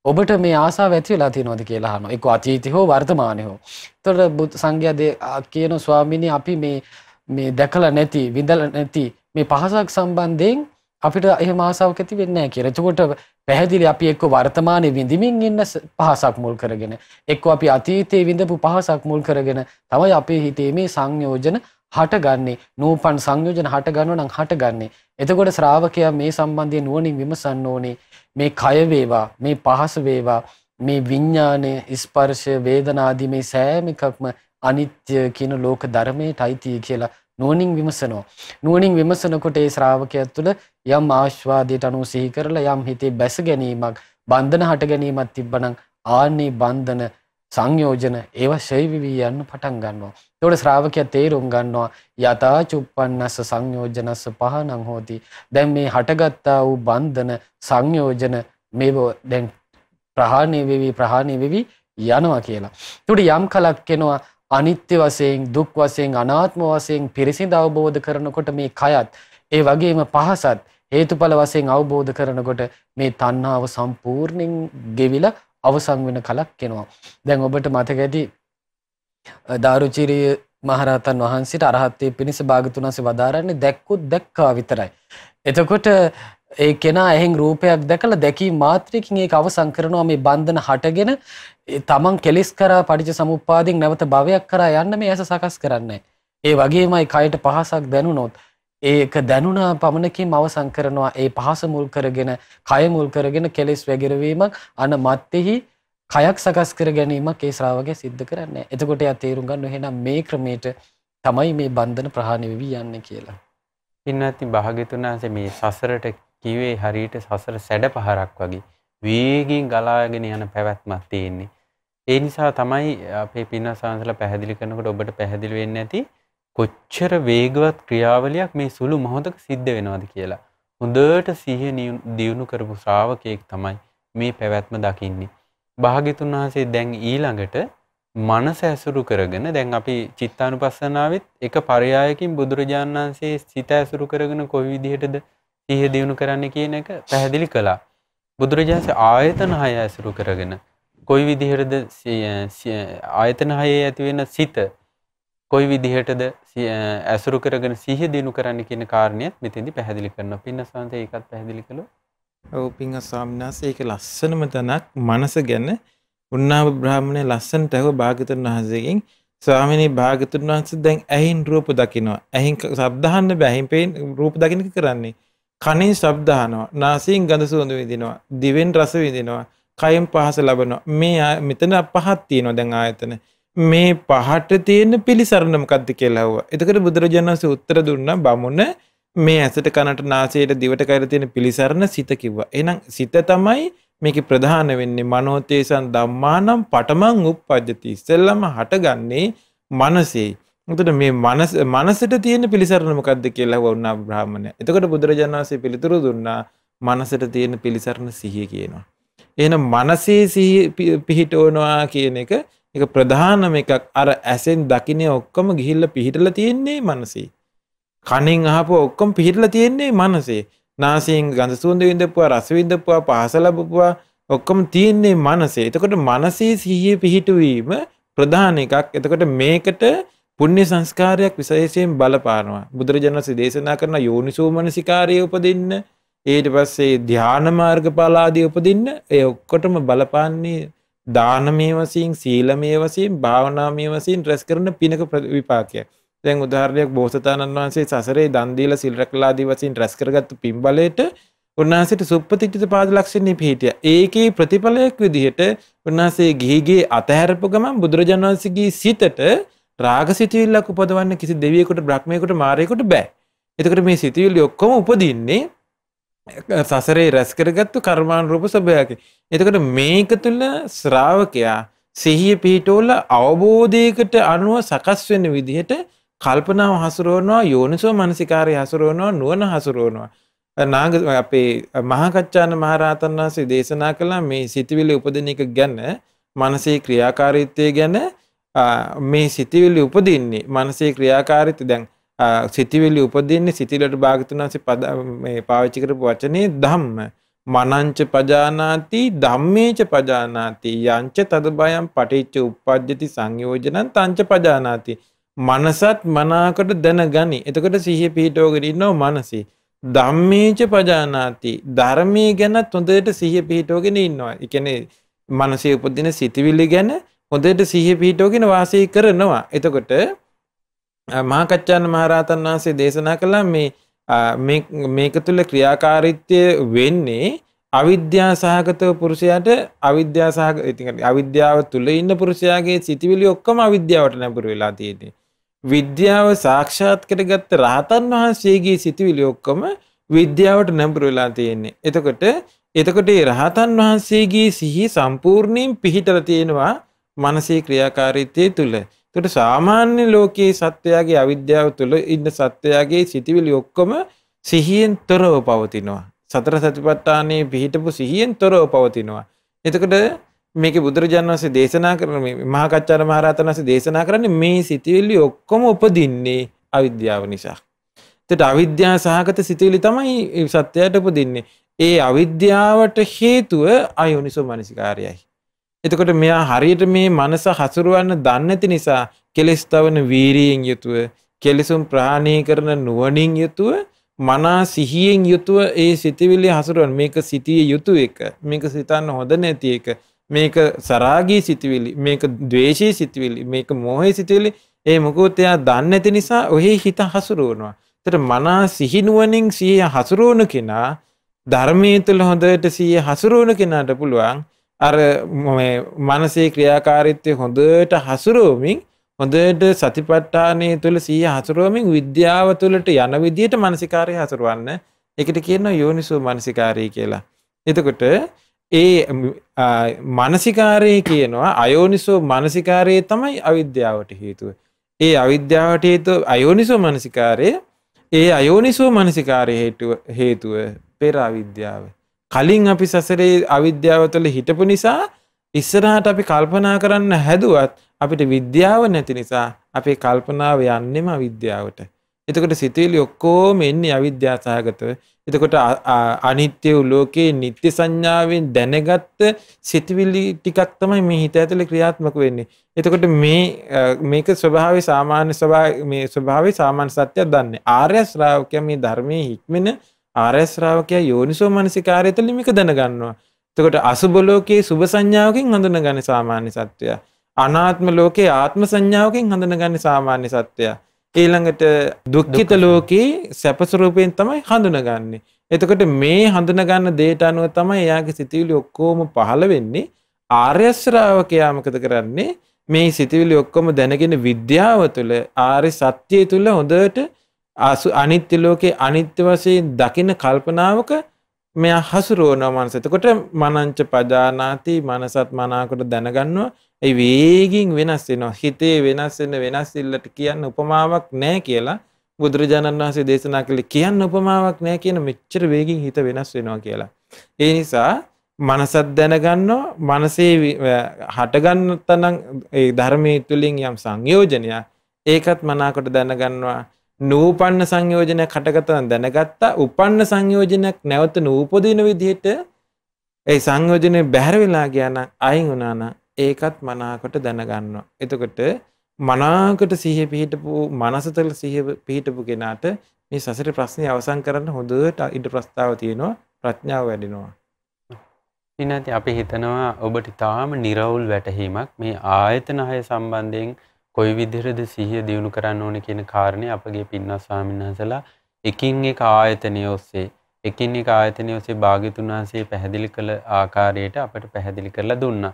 ඔබට මේ ආසාව ඇති වෙලා තියෙනවද කියලා අහනවා. ඒක අතීතේ හෝ වර්තමානයේ හෝ. ඒතකොට සංඝයා කියන ස්වාමීනි අපි මේ දැකලා නැති විඳලා නැති මේ පහසක් සම්බන්ධයෙන් අපිට එහෙම ආසාවක් ඇති වෙන්නේ නැහැ කියලා. එතකොට පැහැදිලි අපි එක්ක වර්තමානයේ විඳින්මින් ඉන්න පහසක් මුල් කරගෙන එක්ක අපි අතීතයේ විඳපු පහසක් මුල් කරගෙන තමයි අපේ හිතේ මේ සංයෝජන හටගන්නේ. නූපන් සංයෝජන හට ගන්නව නම් හටගන්නේ. එතකොට ශ්‍රාවකයා මේ සම්බන්ධයෙන් නුවණින් විමසන්න ඕනේ. මේ කය වේවා, මේ පහස වේවා, මේ විඥානය, ස්පර්ශ, වේදනා ආදී මේ සෑම එකක්ම අනිත්‍ය කියන ලෝක ධර්මයටයි කියලා නුවණින් විමසනවා. නුවණින් විමසනකොට ඒ ශ්‍රාවකයා තුළ යම් ආස්වාදයට අනුව සිහි කරලා යම් හිතේ බැස ගැනීමක්, බන්ධන හට ගැනීමක් තිබ්බනම් ආන්නේ බන්ධන සංයෝජන ඒවා ෂය විවි යන්න පටන් ගන්නවා. ඒතකොට ශ්‍රාවකයා තේරුම් ගන්නවා යතා චුප්පන්නස්ස සංයෝජනස්ස පහනං හෝති. දැන් මේ හටගත්තා වූ බන්ධන සංයෝජන මේව දැන් ප්‍රහාණය වෙවි යනවා කියලා. ඒතකොට යම් කලක් එනවා අනිත්‍ය වශයෙන්, දුක් වශයෙන්, අනාත්ම වශයෙන් පිරිසිදු අවබෝධ කරනකොට මේ කයත් ඒ වගේම පහසත් හේතුඵල වශයෙන් අවබෝධ කරනකොට මේ තණ්හාව සම්පූර්ණයෙන් ගෙවිලා අවසන් වෙන කලක් එනවා. දැන් ඔබට මතක ඇති දාරුචිරිය මහරහතන් වහන්සේට අරහත්ත්වයේ පිණිස භාගතුන් වහන්සේ වදාරන්නේ දැක්කොත් දැක්කා විතරයි. එතකොට ඒ කෙනා එහෙන් රූපයක් දැකලා දැකීම මාත්‍රයකින් ඒක අවසන් කරනවා. මේ බන්ධන හටගෙන තමන් කෙලිස් කරා පටිච්ච සමුප්පාදයෙන් නැවත භවයක් කරා යන්න මේ ඇස සකස් කරන්නේ. ඒ වගේමයි කයට පහසක් දැනුනොත් ඒක දැනුණා පමණකින් අවසන් කරනවා. ඒ පහස මුල් කරගෙන, කය මුල් කරගෙන කෙලිස් වැගිරවීමක් අන මත්තේහි කයක් සකස් කර ගැනීමක් ඒ ශ්‍රාවකයා සිද්ධ කරන්නේ. එතකොට එයා තේරුම් ගන්න එහෙනම් මේ ක්‍රමයට තමයි මේ බන්ධන ප්‍රහාණය වෙවි යන්නේ කියලා. ඉන්නත් භාග්‍යතුන් වහන්සේ මේ සසරට කිව්වේ හරියට සසර සැඩ පහරක් වගේ වේගින් ගලාගෙන යන පැවැත්මක් තියෙන්නේ. ඒ නිසා තමයි අපේ පින්නසාන්සලා පැහැදිලි කරනකොට ඔබට පැහැදිලි වෙන්නේ නැති කොච්චර වේගවත් ක්‍රියාවලියක් මේ සුළු මොහොතක සිද්ධ වෙනවද කියලා. හොඳට සිහිය දියුණු කරපු ශ්‍රාවකයෙක් තමයි මේ පැවැත්ම දකින්නේ. භාග්‍යතුන් වහන්සේ දැන් ඊළඟට මනස ඇසුරු කරගෙන දැන් අපි චිත්තානුපස්සනාවෙත් එක පරයයකින් බුදුරජාණන් වහන්සේ සිත ඇසුරු කරගෙන කොයි විදිහටද සිහිය දියුණු කරන්න කියන එක පැහැදිලි කළා. බුදුරජාණන් ආයතන 6 ඇසුරු කරගෙන කොයි විදිහටද ආයතන 6 ඇති වෙන සිත කොයි විදිහටද ඇසුරු කරගෙන සිහිය දිනු කරන්න කියන කාරණියත් මෙතෙන්දි පැහැදිලි කරනවා. පින්නසාන්ත ඒකත් පැහැදිලි කළොත්. ඔව් පින්හ ස්වාමීන් වහන්සේ ඒක ලස්සනම තැනක් මනස ගැන උන්නාව බ්‍රාහ්මණය ලස්සනට අහුව භාග්‍යතුන් වහන්සේගෙන් ස්වාමීනි භාග්‍යතුන් වහන්සේ දැන් ඇහින් රූප දකිනවා. ඇහින් ශබ්ද අහන්න බෑ. ඇහින් පේන රූප දකින්න කරන්නේ. කනින් ශබ්ද අහනවා. නාසයෙන් ගඳ සුවඳ විඳිනවා. දිවෙන් රස විඳිනවා. කයෙන් පහස ලබනවා. මේ මෙතන පහක් තියෙනවා දැන් ආයතන. මේ පහට තියෙන පිළිසරණ මොකක්ද කියලා අහුවා. එතකොට බුදුරජාණන් වහන්සේ උත්තර දුන්නා බමුණ මේ ඇසට කනට නාසයට දිවට කයට තියෙන පිළිසරණ සිත කිව්වා. එහෙනම් සිත තමයි මේකේ ප්‍රධාන වෙන්නේ. මනෝතේසං ධම්මානම් පඨමං උප්පජ්ජති. ඉස්සෙල්ලම හටගන්නේ මනසේ. එතකොට මේ මනසට තියෙන පිළිසරණ මොකක්ද කියලා අහුවා බ්‍රාහ්මණයා. එතකොට බුදුරජාණන් වහන්සේ පිළිතුරු දුන්නා මනසට තියෙන පිළිසරණ සිහිය කියනවා. එහෙනම් මනසේ සිහිය පිහිටවනවා කියන එක ඒක ප්‍රධානම එකක්. අර ඇසෙන් දකින්නේ ඔක්කොම ගිහිල්ලා පිහිටලා තියෙන්නේ මනසේ. කණෙන් අහපුව ඔක්කොම පිහිටලා තියෙන්නේ මනසේ. නාසයෙන් ගඳ සුවඳ විඳපුවා, රස විඳපුවා, පහස ලැබුවා ඔක්කොම තියෙන්නේ මනසේ. එතකොට මනසේ සිහිය පිහිටුවීම ප්‍රධාන එකක්. එතකොට මේකට පුණ්‍ය සංස්කාරයක් විශේෂයෙන් බලපානවා. බුදුරජාණන් වහන්සේ දේශනා කරන යෝනිසෝ මනසිකාරය උපදින්න, ඊට පස්සේ ධානා මාර්ගඵල ආදී උපදින්න ඒ ඔක්කොටම බලපාන්නේ දානමය වශයෙන්, සීලමය වශයෙන්, භාවනාමය වශයෙන් රැස් කරන පිනක විපාකයක්. දැන් උදාහරණයක් බෝසතාණන් වහන්සේ සසරේ දන් දීලා සිල් රැකලා ආදී වශයෙන් රැස් කරගත්තු පින් බලයට උන්වහන්සේට සුප්පතිච්ච පාද ලක්ෂණේ පිහිටියා. ඒකේ ප්‍රතිඵලයක් විදිහට උන්වහන්සේ ගිහිගේ අතහැරපු ගමන් බුදුරජාණන් වහන්සේගේ සිතට රාගසිතවිල්ලක් උපදවන්න කිසි දෙවියෙකුට, බ්‍රහ්මයෙකුට, මාරයෙකුට බෑ. එතකොට මේ සිතවිලි ඔක්කොම උපදින්නේ සසරේ රැස් කරගත්තු කර්මානුරූප ස්වභාවයක. එතකොට මේක තුළ ශ්‍රාවකයා සිහිය පිහිටෝල අවබෝධයකට අනුව සකස් වෙන විදිහට කල්පනාව හසුරවනවා, යෝනිසෝ මනසිකාරය හසුරවනවා, නුවණ හසුරවනවා. අපේ මහා කච්චාන මහරහතන් වහන්සේ දේශනා කළා මේ සිතවිලි උපදින එක ගැන මනසේ ක්‍රියාකාරීත්වය ගැන මේ සිතිවිලි උපදින්නේ මනසේ ක්‍රියාකාරීත්වය දැන් සිතිවිලි උපදින්නේ සිතිවිලට භාගතුන් වහන්සේ මේ පාවිච්චි කරපු වචනේ ධම්ම මනංච පජානාති ධම්මේච පජානාති යංච තදබයම් පටිච්ච උප්පජ්ජති සංයෝජනං තංච පජානාති මනසත් මනාකට දැනගනි. එතකොට සිහිය පිහිටවගෙන ඉන්නව මනසේ. ධම්මේච පජානාති ධර්මයේ ගැනත් හොඳට සිහිය පිහිටවගෙන ඉන්නවා. ඒ කියන්නේ මනසේ උපදින සිතිවිලි ගැන හොඳට සිහිය පිහිටවගෙන වාසය කරනවා. එතකොට මහා කච්චායන මහරහතන් වහන්සේ දේශනා කළා මේක තුල ක්‍රියාකාරීත්වය වෙන්නේ අවිද්‍යා සහගත පුරුෂයාට අවිද්‍යාව තුල ඉන්න පුරුෂයාගේ සිතිවිලි ඔක්කොම අවිද්‍යාවට නැඹුරු වෙලා තියෙන්නේ. විද්‍යාව සාක්ෂාත් කරගත්ත රහතන් වහන්සේගේ සිතිවිලි ඔක්කොම විද්‍යාවට නැඹුරු වෙලා තියෙන්නේ. එතකොට මේ රහතන් වහන්සේගේ සිහිය සම්පූර්ණයෙන් පිහිටලා තියෙනවා මනසේ ක්‍රියාකාරීත්වය තුල. එතකොට සාමාන්‍ය ලෝකයේ සත්වයාගේ අවිද්‍යාව තුළ ඉන්න සත්වයාගේ සිතිවිලි ඔක්කොම සිහියෙන් තොරව පවතිනවා. සතර සතිපට්ඨානයේ පිහිටපු සිහියෙන් තොරව පවතිනවා. එතකොට මේකේ බුදුරජාණන් වහන්සේ දේශනා කරන මේ මහා කච්චායන මහරහතන් වහන්සේ දේශනා කරන්නේ මේ සිතිවිලි ඔක්කොම උපදින්නේ අවිද්‍යාව නිසා. එතකොට අවිද්‍යාව සහගත සිතිවිලි තමයි සත්‍යයට උපදින්නේ. ඒ අවිද්‍යාවට හේතුව අයෝනිසෝ මනසිකාරයයි. එතකොට මෙයා හරියට මේ මනස හසුරවන්න දන්නේ නැති නිසා කෙලෙස් තවන වීරියෙන් යුතුව කෙලෙසුම් ප්‍රහාණය කරන නුවණින් යුතුව මනා සිහියෙන් යුතුව ඒ සිතිවිලි හසුරවන්න මේක සිටිය යුතු එක මේක සිතන්න හොඳ නැති එක මේක සරාගී සිතිවිලි මේක ද්වේෂී සිතිවිලි මේක මෝහී සිතිවිලි ඒ මොකද එයා දන්නේ නැති නිසා ඔහි හිත හසුරවනවා. එතකොට මනා සිහි නුවණින් සිහිය හසුරවන කෙනා ධර්මයේ තුල හොඳට සිහිය හසුරවන කෙනාට පුළුවන් අර මනසේ ක්‍රියාකාරීත්වය හොඳට හසුරුවමින් හොඳට සතිපට්ඨානයේ තුල සිහිය හසුරුවමින් විද්‍යාව තුලට යන විදිහට මානසිකාරය හසුරවන්න. ඒකට කියනවා යෝනිසෝ මානසිකාරය කියලා. එතකොට ඒ මානසිකාරය කියනවා අයෝනිසෝ මානසිකාරය තමයි අවිද්‍යාවට හේතුව. ඒ අවිද්‍යාවට හේතුව අයෝනිසෝ මානසිකාරය ඒ අයෝනිසෝ මානසිකාරය හේතුව පෙර අවිද්‍යාව. කලින් අපි සසරේ අවිද්‍යාව තුළ හිටපු නිසා ඉස්සරහට අපි කල්පනා කරන්න හැදුවත් අපිට විද්‍යාව නැති නිසා අපේ කල්පනාව යන්නෙම අවිද්‍යාවට. එතකොට සිතුවිලි ඔක්කොම එන්නේ අවිද්‍යාව සහගතව. එතකොට අනිත්‍ය වූ ලෝකේ නිත්‍ය සංඥාවෙන් දැනගත්ත සිතුවිලි ටිකක් තමයි මේ හිත ඇතුලේ ක්‍රියාත්මක වෙන්නේ. එතකොට මේක ස්වභාවයේ සාමාන්‍ය ස්වභාවයේ සාමාන්‍ය සත්‍යයක් දන්නේ. ආර්ය ශ්‍රාවකයා මේ ධර්මයේ හික්මෙන ආර්ය ශ්‍රාවකයා යෝනිසෝ මනසිකාරය තුළ මේක දැනගන්නවා. එතකොට අසුබ ලෝකයේ සුබ සංඥාවකින් හඳුනගන්නේ සාමාන්‍ය සත්‍යය. අනාත්ම ලෝකයේ ආත්ම සංඥාවකින් හඳුනගන්නේ සාමාන්‍ය සත්‍යය. ඊළඟට දුක්ඛිත ලෝකයේ සැප ස්වરૂපයෙන් තමයි හඳුනගන්නේ. එතකොට මේ හඳුනගන්න දේට අනුව තමයි එයාගේ සිතිවිලි ඔක්කොම පහළ වෙන්නේ. ආර්ය ශ්‍රාවකයා මොකද කරන්නේ? මේ සිතිවිලි ඔක්කොම දැනගෙන විද්‍යාව තුළ ආර්ය සත්‍යය තුළ හොඳට අනිත්‍ය ලෝකේ අනිත්‍ය වශයෙන් දකින කල්පනාවක මෙයා හසුරවනවා මනස. එතකොට මනංච පජානාති මනසත් මනාකොට දැනගන්නවා. ඒ වේගින් වෙනස් වෙනවා. හිතේ වෙනස් ඉල්ලට කියන්න උපමාවක් නැහැ කියලා බුදුරජාණන් වහන්සේ දේශනා කළේ. කියන්න උපමාවක් නැහැ කියන මෙච්චර වේගින් හිත වෙනස් වෙනවා කියලා. ඒ නිසා මනසත් දැනගන්නවා. මනසේ හටගන්න තනං ඒ ධර්මයේ තුලින් යම් සංයෝජනයක් ඒකත් මනාකොට දැනගන්නවා. නූපන්න සංයෝජනයක් හටගත්තා දැනගත්තා. උපන්න සංයෝජනයක් නැවත නූපදින විදිහට ඒ සංයෝජනේ බැහැර වෙලා ගියා නම් අයින් වුණා නම් ඒකත් මනාකොට දැනගන්නවා. එතකොට මනාකොට සිහිය පිහිටපු මනසතල සිහිය පිහිටපු කෙනාට මේ සසරේ ප්‍රශ්නේ අවසන් කරන්න හොඳට ඉද ප්‍රස්තාව තියෙනවා. ප්‍රඥාව වැඩෙනවා. ඉතින් අපි හිතනවා ඔබට තාම නිර්වුල් වැටහීමක් මේ ආයතන 6 සම්බන්ධයෙන් කොයි විදිහටද සිහිය දියුණු කරන්න ඕනේ කියන කාරණේ අපගේ පින්වත් ස්වාමීන් වහන්සේලා එකින් එක ආයතනය ඔස්සේ භාග්‍යතුන් වහන්සේ පැහැදිලි කළ ආකාරයට අපට පැහැදිලි කරලා දුන්නා.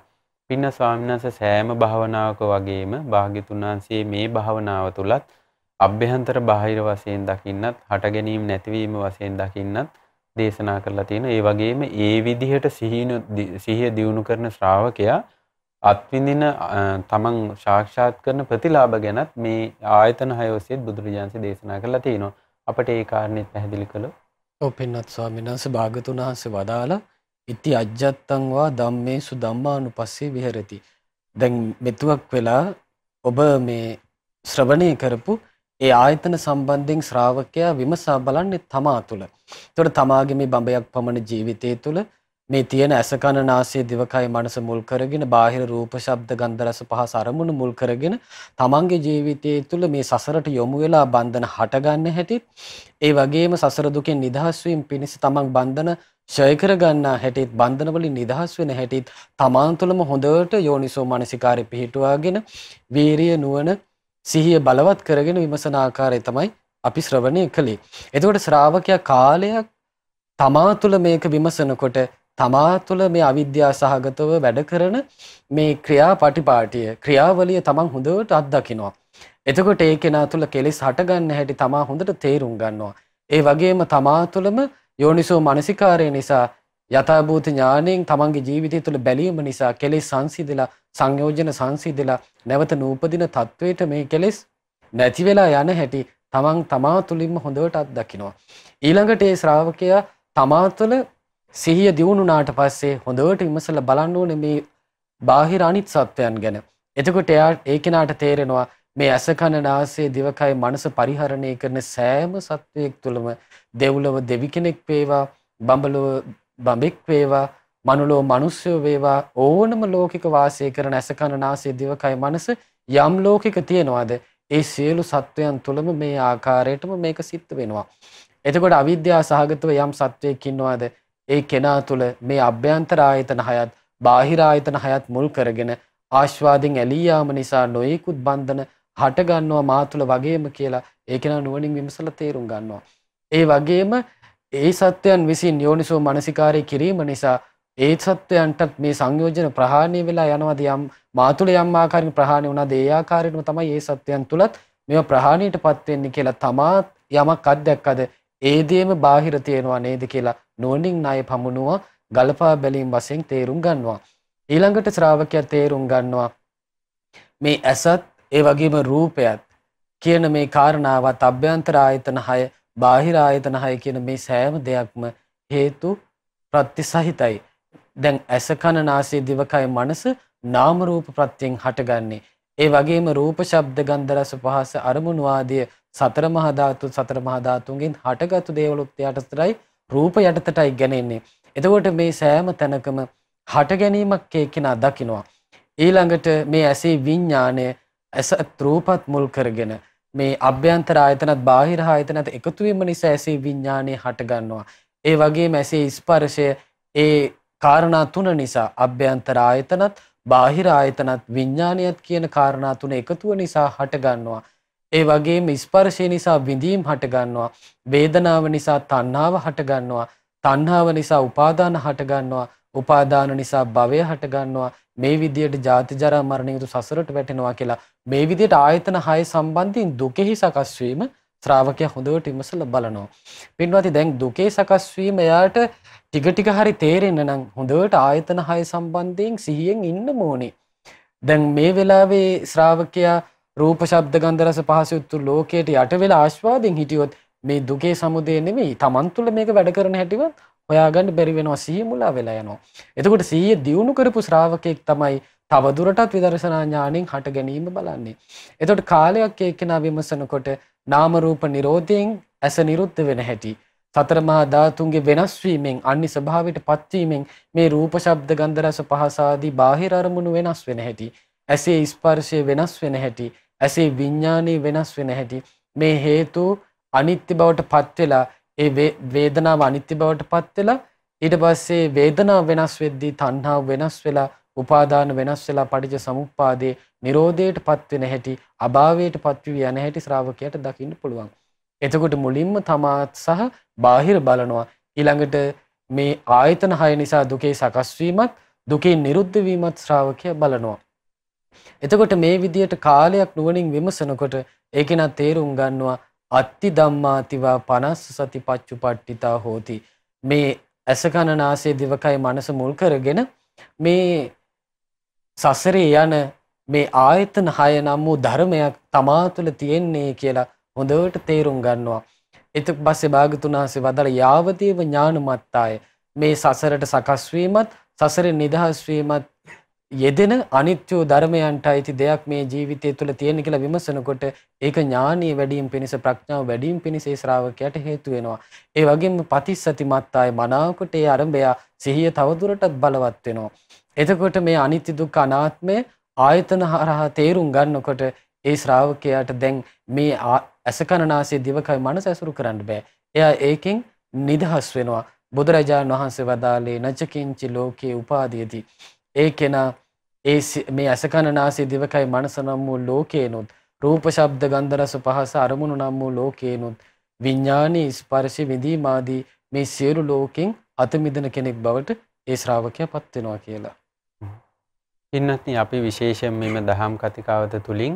පින්වත් ස්වාමීන් වහන්සේ සෑම භාවනාවක වගේම භාග්‍යතුන් වහන්සේ මේ භාවනාව තුලත් අභ්‍යන්තර බාහිර වශයෙන් දකින්නත් හට ගැනීම නැතිවීම වශයෙන් දකින්නත් දේශනා කරලා තියෙනවා. ඒ වගේම ඒ විදිහට සිහිය දියුණු කරන ශ්‍රාවකයා අත්විඳින තමන් සාක්ෂාත් කරන ප්‍රතිලාභ ගැනත් මේ ආයතන 6 ඔස්සේ බුදුරජාණන්සේ දේශනා කරලා තියෙනවා. අපට ඒ කාරණේ පැහැදිලි කළොත්. ඔව් පින්වත් ස්වාමීන් වහන්සේ භාග්‍යතුන් වහන්සේ වදාළ ඉති අජ්ජත්තං වා ධම්මේසු ධම්මානුපස්සේ විහෙරති. දැන් මෙතුවක් වෙලා ඔබ මේ ශ්‍රවණය කරපු ඒ ආයතන සම්බන්ධයෙන් ශ්‍රාවකයා විමසා බලන්නේ තමා තුළ. එතකොට තමාගේ මේ බඹයක් පමණ ජීවිතය තුළ මේ තියෙන ඇස කන නාසය දිවකය මනස මුල් කරගෙන බාහිර රූප ශබ්ද ගන්ධ රස පහස අරමුණු මුල් කරගෙන තමන්ගේ ජීවිතය තුළ මේ සසරට යොමු වෙලා බන්ධන හටගන්න හැටිත් ඒ වගේම සසර දුකෙන් නිදහස් වීම පිණිස තමන් බන්ධන ඡය කර ගන්නා හැටිත් බන්ධන වලින් නිදහස් වෙන හැටිත් තමන් තුළම හොඳට යෝනිසෝ මනසිකාරය පිහිටුවාගෙන වීරිය නුවණ සිහිය බලවත් කරගෙන විමසන ආකාරය තමයි අපි ශ්‍රවණය කළේ. එතකොට ශ්‍රාවකයා කාලයක් තමා තුළ මේක විමසනකොට තමා තුළ මේ අවිද්‍යා සහගතව වැඩ කරන මේ ක්‍රියාපටිපාටිය ක්‍රියාවලිය තමන් හොඳට අත්දකිනවා. එතකොට ඒ කෙනා තුළ කෙලෙස් හටගන්න හැටි තමා හොඳට තේරුම් ගන්නවා. ඒ වගේම තමා තුළම යෝනිසෝ මනසිකාරය නිසා යථාභූත ඥාණයෙන් තමන්ගේ ජීවිතය තුළ බැලීම නිසා කෙලෙස් සංසිඳලා සංයෝජන සංසිඳලා නැවත නූපදින තත්වයට මේ කෙලෙස් නැති වෙලා යන හැටි තමන් තමා තුළින්ම හොඳට අත්දකිනවා. ඊළඟට ඒ ශ්‍රාවකයා තමා තුළ සිහිය දියුණුනාට පස්සේ හොඳට විමසලා බලන්න ඕනේ මේ බාහිර අනිත් සත්‍යයන් ගැන. එතකොට ඒ කෙනාට තේරෙනවා මේ ඇස කන නාසය දිවකය මනස පරිහරණය කරන සෑම සත්වයක් තුළම දෙව්ලොව දෙවි කෙනෙක් වේවා බඹලොව බඹෙක් වේවා මනුලොව මිනිස්සු වේවා ඕනම ලෝකික වාසය කරන ඇස කන නාසය දිවකය මනස යම් ලෝකික තියනවාද ඒ සියලු සත්වයන් තුළම මේ ආකාරයටම මේක සිද්ධ වෙනවා. එතකොට අවිද්‍යාව සහගතව යම් සත්වයක් ඉන්නවාද ඒ කෙනා තුළ මේ අභ්‍යන්තර ආයතන හයත් බාහිර ආයතන හයත් මුල් කරගෙන ආශ්වාදයෙන් ඇලී යාම නිසා නොයෙකුත් බන්ධන හට ගන්නවා මා තුළ වගේම කියලා ඒ කෙනා නුවණින් විමසලා තේරුම් ගන්නවා. ඒ වගේම ඒ සත්‍යයන් විසින් යෝනිසෝ මනසිකාරය කිරීම නිසා ඒ සත්‍යයන්ට මේ සංයෝජන ප්‍රහාණය වෙලා යනවාද යම් මා තුළ යම් ආකාරයකින් ප්‍රහාණය වුණාද ඒ ආකාරයෙන්ම තමයි ඒ සත්‍යයන් තුලත් මේවා ප්‍රහාණයටපත් වෙන්නේ කියලා තමා යමක් අත්දැක්කද ඒ දේම බාහිර තියෙනවා නේද කියලා නුවණින් ණය පමුණුවා ගලපා බැලීම් වශයෙන් තේරුම් ගන්නවා. ඊළඟට ශ්‍රාවකයා තේරුම් ගන්නවා මේ ඇසත් ඒ වගේම රූපයත් කියන මේ කාරණාවත් අභ්‍යන්තර ආයතන 6 බාහිර ආයතන 6 කියන මේ සෑම දෙයක්ම හේතු ප්‍රත්‍යසහිතයි. දැන් ඇස කන නාසය දිවකය මනස නාම රූප ප්‍රත්‍යයෙන් හටගන්නේ. ඒ වගේම රූප ශබ්ද ගන්ධ රස පහස අරමුණු ආදී සතර මහා ධාතුන්ගෙන් හටගත්තු දේවලුත් යටතටයි රූප යටතටයි ගැනෙන්නේ. එතකොට මේ සෑම තැනකම හට ගැනීමක් එකිනා දකින්නවා. ඊළඟට මේ ඇසේ විඥාණය ඇස රූපත් මුල් කරගෙන මේ අභ්‍යන්තර ආයතනත් බාහිර ආයතනත් එකතු වීම නිසා ඇසේ විඥාණය හට ගන්නවා. ඒ වගේම ඇසේ ස්පර්ශය ඒ කාරණා තුන නිසා අභ්‍යන්තර ආයතනත් බාහිර ආයතනත් විඥානියත් කියන කාරණා තුන එකතුව නිසා හට ගන්නවා. ඒ වගේම ස්පර්ශය නිසා විඳීම් හට ගන්නවා. වේදනාව නිසා තණ්හාව හට ගන්නවා. තණ්හාව නිසා උපාදාන හට ගන්නවා. උපාදාන නිසා භවය හට ගන්නවා. මේ විදියට ජාති ජරා මරණ යුතු සසරට වැටෙනවා කියලා මේ විදියට ආයතන 6 සම්බන්ධයෙන් දුකෙහි සකස් වීම ශ්‍රාවකයා හොඳට විමසලා බලනවා. පින්වත්නි දැන් දුකේ සකස් වීම එයාට ටික ටික හරි තේරෙන්න නම් හොඳට ආයතන 6 සම්බන්ධයෙන් සිහියෙන් ඉන්න ඕනේ. දැන් මේ වෙලාවේ ශ්‍රාවකයා රූප ශබ්ද ගන්ධ රස පහස උතුරු ලෝකයට යට වෙලා ආස්වාදයෙන් හිටියොත් මේ දුකේ සමුදය නෙමෙයි Taman තුල මේක වැඩ කරන හැටිවත් හොයාගන්න බැරි වෙනවා සිහිය මුලා වෙලා යනවා. එතකොට සිහිය දියුණු කරපු ශ්‍රාවකෙක් තමයි තව දුරටත් විදර්ශනා ඥාණයෙන් හට ගැනීම බලන්නේ. එතකොට කාලයක් එක්කෙනා විමසනකොට නාම රූප නිරෝධයෙන් ඇස නිරුද්ධ වෙන හැටි සතර මහා ධාතුන්ගේ වෙනස් වීමෙන් අන්‍ය ස්වභාවයට පත්වීමෙන් මේ රූප ශබ්ද ගන්ධ රස පහස ආදී බාහිර අරමුණු වෙනස් වෙන හැටි ඇසේ ස්පර්ශය වෙනස් වෙන හැටි ඇසේ විඥානය වෙනස් වෙන හැටි මේ හේතු අනිත්‍ය බවට පත් වෙලා ඒ වේදනාව අනිත්‍ය බවට පත් වෙලා ඊට පස්සේ වේදනාව වෙනස් වෙද්දී තණ්හාව වෙනස් වෙලා උපාදාන වෙනස් වෙලා පටිච්ච සමුප්පාදේ නිරෝධයට පත් වෙන හැටි අභාවයට පත් වී යන හැටි ශ්‍රාවකයාට දකින්න පුළුවන්. එතකොට මුලින්ම තමාත් සහ බාහිර බලනවා ඊළඟට මේ ආයතන 6 නිසා දුකේ සකස් වීමත් දුකේ නිරුද්ධ වීමත් ශ්‍රාවකයා බලනවා. එතකොට මේ විදියට කාලයක් නුවණින් විමසනකොට ඒකේන තේරුම් ගන්නවා අත්ති ධම්මාතිවා 50 සති පච්චුපට්ඨිතා හෝති. මේ ඇස කන නාසය දිවකය මනස මුල් කරගෙන මේ සසරේ යන මේ ආයතන 6 නම් වූ ධර්මයක් තමා තුළ තියෙන්නේ කියලා හොඳට තේරුම් ගන්නවා. ඊට පස්සේ භාගතුන් වහන්සේ වදාළ යාවදීව ඥානමත්තාය මේ සසරට සකස් වීමත් සසරෙන් නිදහස් වීමත් යෙදෙන අනිත්‍ය ධර්මයන්ට අයිති දෙයක් මේ ජීවිතය තුළ තියෙන කියලා විමසනකොට ඒක ඥානීය වැඩිම පිණිස ප්‍රඥාව වැඩිම පිණිස ඒ ශ්‍රාවකයාට හේතු වෙනවා. ඒ වගේම පටිසති මත්තාය මනාවකට ඒ අරඹය සිහිය තවදුරටත් බලවත් වෙනවා. එතකොට මේ අනිත්‍ය දුක්ඛ අනාත්මය ආයතන හරහා තේරුම් ගන්නකොට ඒ ශ්‍රාවකයාට දැන් මේ අසකනාසයේ දිවකයි මනස ඇසුරු කරන්න බෑ. එයා ඒකෙන් නිදහස් වෙනවා. බුදුරජාණන් වහන්සේ වදාළේ නචකින්චි ලෝකේ උපාදීයති. ඒ කෙනා මේ අසකනාසයේ දිවකයි මනස නම් වූ ලෝකේනොත් රූප ශබ්ද ගන්ධ රස පහස අරමුණු නම් වූ ලෝකේනොත් විඥානී ස්පර්ශ විදීමාදී මේ සියලු ලෝකෙන් අත මිදෙන කෙනෙක් බවට ඒ ශ්‍රාවකයා පත් වෙනවා කියලා. ඉන්නත් අපි විශේෂයෙන් මෙම දහම් කතිකාවත තුලින්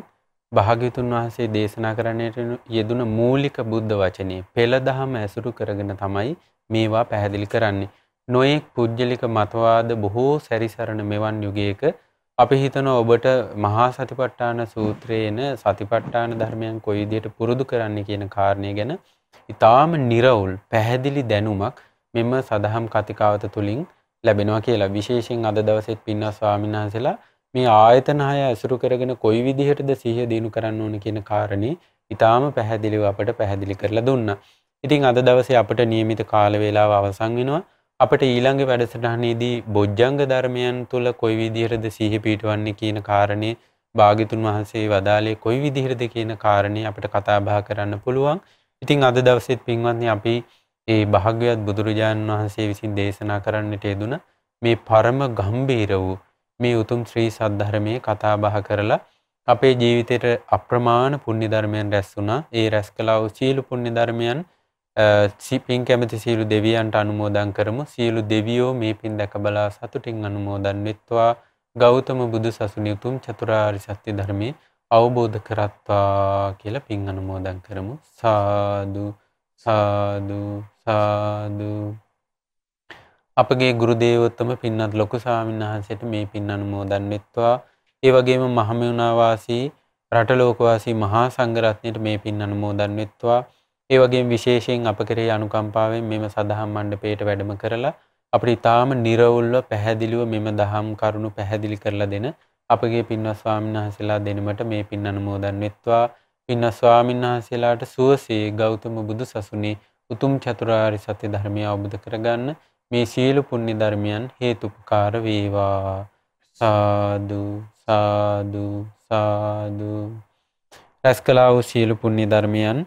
භාග්‍යතුන් වහන්සේ දේශනා කරන්නට යෙදුන මූලික බුද්ධ වචනේ පෙළ දහම ඇසුරු කරගෙන තමයි මේවා පැහැදිලි කරන්නේ. නොයෙක් පුජ්‍යලික මතවාද බොහෝ සැරිසරන මෙවන් යුගයක අපි හිතනවා ඔබට මහා සතිපට්ඨාන සූත්‍රයේන සතිපට්ඨාන ධර්මයන් කොයි විදිහට පුරුදු කරන්නේ කියන කාරණය ගැන ඊටාම නිර්වුල් පැහැදිලි දැනුමක් මෙම සදහම් කතිකාවත තුලින් ලැබෙනවා කියලා. විශේෂයෙන් අද දවසේත් පින්වත් ස්වාමීන් වහන්සේලා මේ ආයතන හය ඇසුරු කරගෙන කොයි විදිහටද සිහිය දිනු කරන්න ඕන කියන කාරණේ ඊටාම පැහැදිලිව අපට පැහැදිලි කරලා දුන්නා. ඉතින් අද දවසේ අපට નિયમિત කාල වේලාව අවසන් වෙනවා. අපට ඊළඟ වැඩසටහනේදී බොජ්ජංග ධර්මයන් තුල කොයි විදිහටද සිහිය පිටවන්නේ කියන කාරණේ භාග්‍යතුන් වහන්සේ වදාළේ කොයි විදිහටද කියන කාරණේ අපිට කතා බහ කරන්න පුළුවන්. ඉතින් අද දවසේත් පින්වත්නි අපි ඒ භාග්‍යවත් බුදුරජාණන් වහන්සේ විසින් දේශනා කරන්නට යෙදුන මේ පරම ගම්භීර වූ මේ උතුම් ශ්‍රී සද්ධර්මයේ කතා බහ කරලා අපේ ජීවිතේට අප්‍රමාණ පුණ්‍ය ධර්මයන් රැස් වුණා. ඒ රැස් කළා වූ සීල පුණ්‍ය ධර්මයන් පින් කැමති සියලු දෙවියන්ට අනුමෝදන් කරමු. සියලු දෙවියෝ මේ පින් දැක බලා සතුටින් අනුමෝදන් වෙත්වා. ගෞතම බුදු සසුනේ උතුම් චතුරාර්ය සත්‍ය ධර්මයේ අවබෝධ කරත්වා කියලා පින් අනුමෝදන් කරමු. සාදු සාදු සාදු. අපගේ ගුරු දේවෝත්තම පින්වත් ලොකු ස්වාමීන් වහන්සේට මේ පින් අනුමෝදන් වෙත්වා. ඒ වගේම මහමෙවුනා වාසී රට ලෝක වාසී මහා සංඝරත්නයට මේ පින් අනුමෝදන් වෙත්වා. ඒ වගේම විශේෂයෙන් අප කෙරෙහි අනුකම්පාවෙන් මෙම සදහම් මණ්ඩපයට වැඩම කරලා අපිට ඊටාම නිර්වුල්ව පැහැදිලිව මෙම දහම් කරුණු පැහැදිලි කරලා දෙන අපගේ පින්වත් ස්වාමීන් වහන්සේලා දෙනමට මේ පින් අනුමෝදන් වෙත්වා. පින්වත් ස්වාමීන් වහන්සේලාට සුවසේ ගෞතම බුදු සසුනේ උතුම් චතුරාර්ය සත්‍ය ධර්මය අවබෝධ කරගන්න මේ සීල පුණ්‍ය ධර්මයන් හේතුපකාර වේවා. සාදු සාදු සාදු. රැස්කලා වූ සීල පුණ්‍ය ධර්මයන්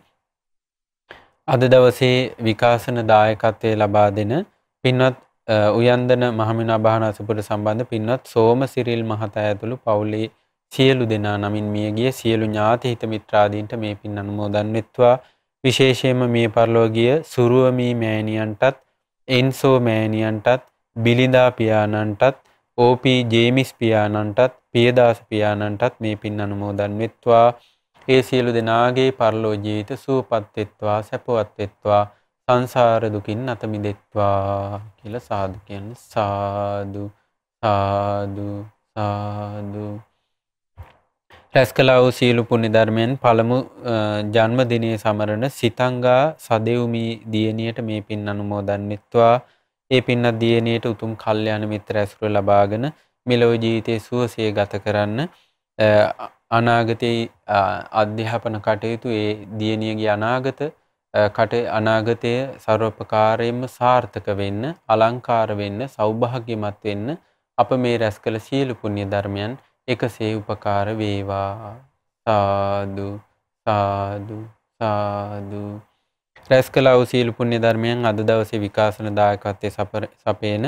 අද දවසේ විකාශන දායකත්වයේ ලබා දෙන පින්වත් උයන්දන මහමෙවුනා භාවනාසපුර සම්බන්ධ පින්වත් සෝම සිරිල් මහතා ඇතුළු පවුලේ සියලු දෙනා නමින් මියගිය සියලු ඥාති හිත මිත්‍රාදීන්ට මේ පින් අනුමෝදන් වෙත්වා. විශේෂයෙන්ම මේ පරලෝකීය සුරුවමී මෑණියන්ටත් එන්සෝ මෑණියන්ටත් බිලිඳා පියාණන්ටත් ඕපී ජේමිස් පියාණන්ටත් පියදාස පියාණන්ටත් මේ පින් අනුමෝදන් වෙත්වා. ඒ සියලු දෙනාගේ පරලෝ ජීවිත සුවපත් වෙත්වා සැපවත් වෙත්වා සංසාර දුකින් අත මිදෙත්වා කියලා සාදු කියන්නේ. සාදු සාදු සාදු. රැස්කලා වූ සීල පුණ්‍ය ධර්මයන් පළමු ජන්මදිනයේ සමරන සිතංගා සදෙව්මී දියණියට මේ පින් අනුමෝදන් වෙත්වා. ඒ පින්වත් දියණියට උතුම් කල්යාණ මිත්‍ර ඇසුර ලබාගෙන මෙලොව ජීවිතයේ සුවසේ ගත කරන්න අනාගතයේ අධ්‍යාපන කටයුතු ඒ දියණියගේ අනාගතයේ ਸਰවපකාරයෙන්ම සාර්ථක වෙන්න අලංකාර වෙන්න සෞභාග්‍යමත් වෙන්න අප මේ රැස් කළ සීල පුණ්‍ය ධර්මයන් එකසේ උපකාර වේවා. සාදු සාදු සාදු. රැස් කළ වූ සීල පුණ්‍ය ධර්මයන් අද දවසේ විකාශන දායකත්වයේ සපයන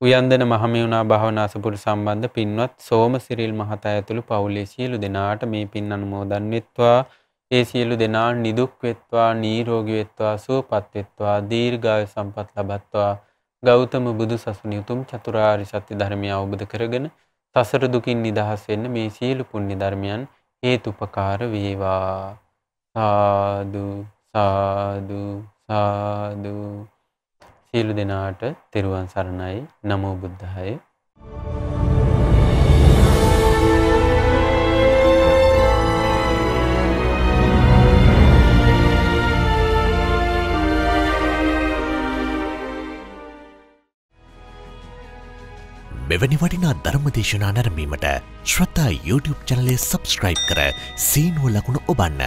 උයන්දන මහමෙවුනා භාවනාසපුර සම්බන්ධ පින්වත් සෝම සිරිල් මහතා ඇතුළු පවුලේ සියලු දෙනාට මේ පින් අනුමෝදන් වෙත්වා. ඒ සියලු දෙනා නිදුක් වෙත්වා නිරෝගී වෙත්වා සුවපත් වෙත්වා දීර්ඝායු සම්පත් ලබත්වා. ගෞතම බුදු සසුනේ උතුම් චතුරාර්ය සත්‍ය ධර්මය අවබෝධ කරගෙන සසර දුකින් නිදහස් වෙන්න මේ සියලු පුණ්‍ය ධර්මයන් හේතුපකාර වේවා. සාදු සාදු සාදු. සියලු දෙනාට තෙරුවන් සරණයි. නමෝ බුද්ධාය. මෙවැනි වටිනා ධර්මදේශනා නැරඹීමට ශ්‍රද්ධා YouTube චැනලය සබස්ක්‍රයිබ් කර සීනුව ලකුණ ඔබන්න.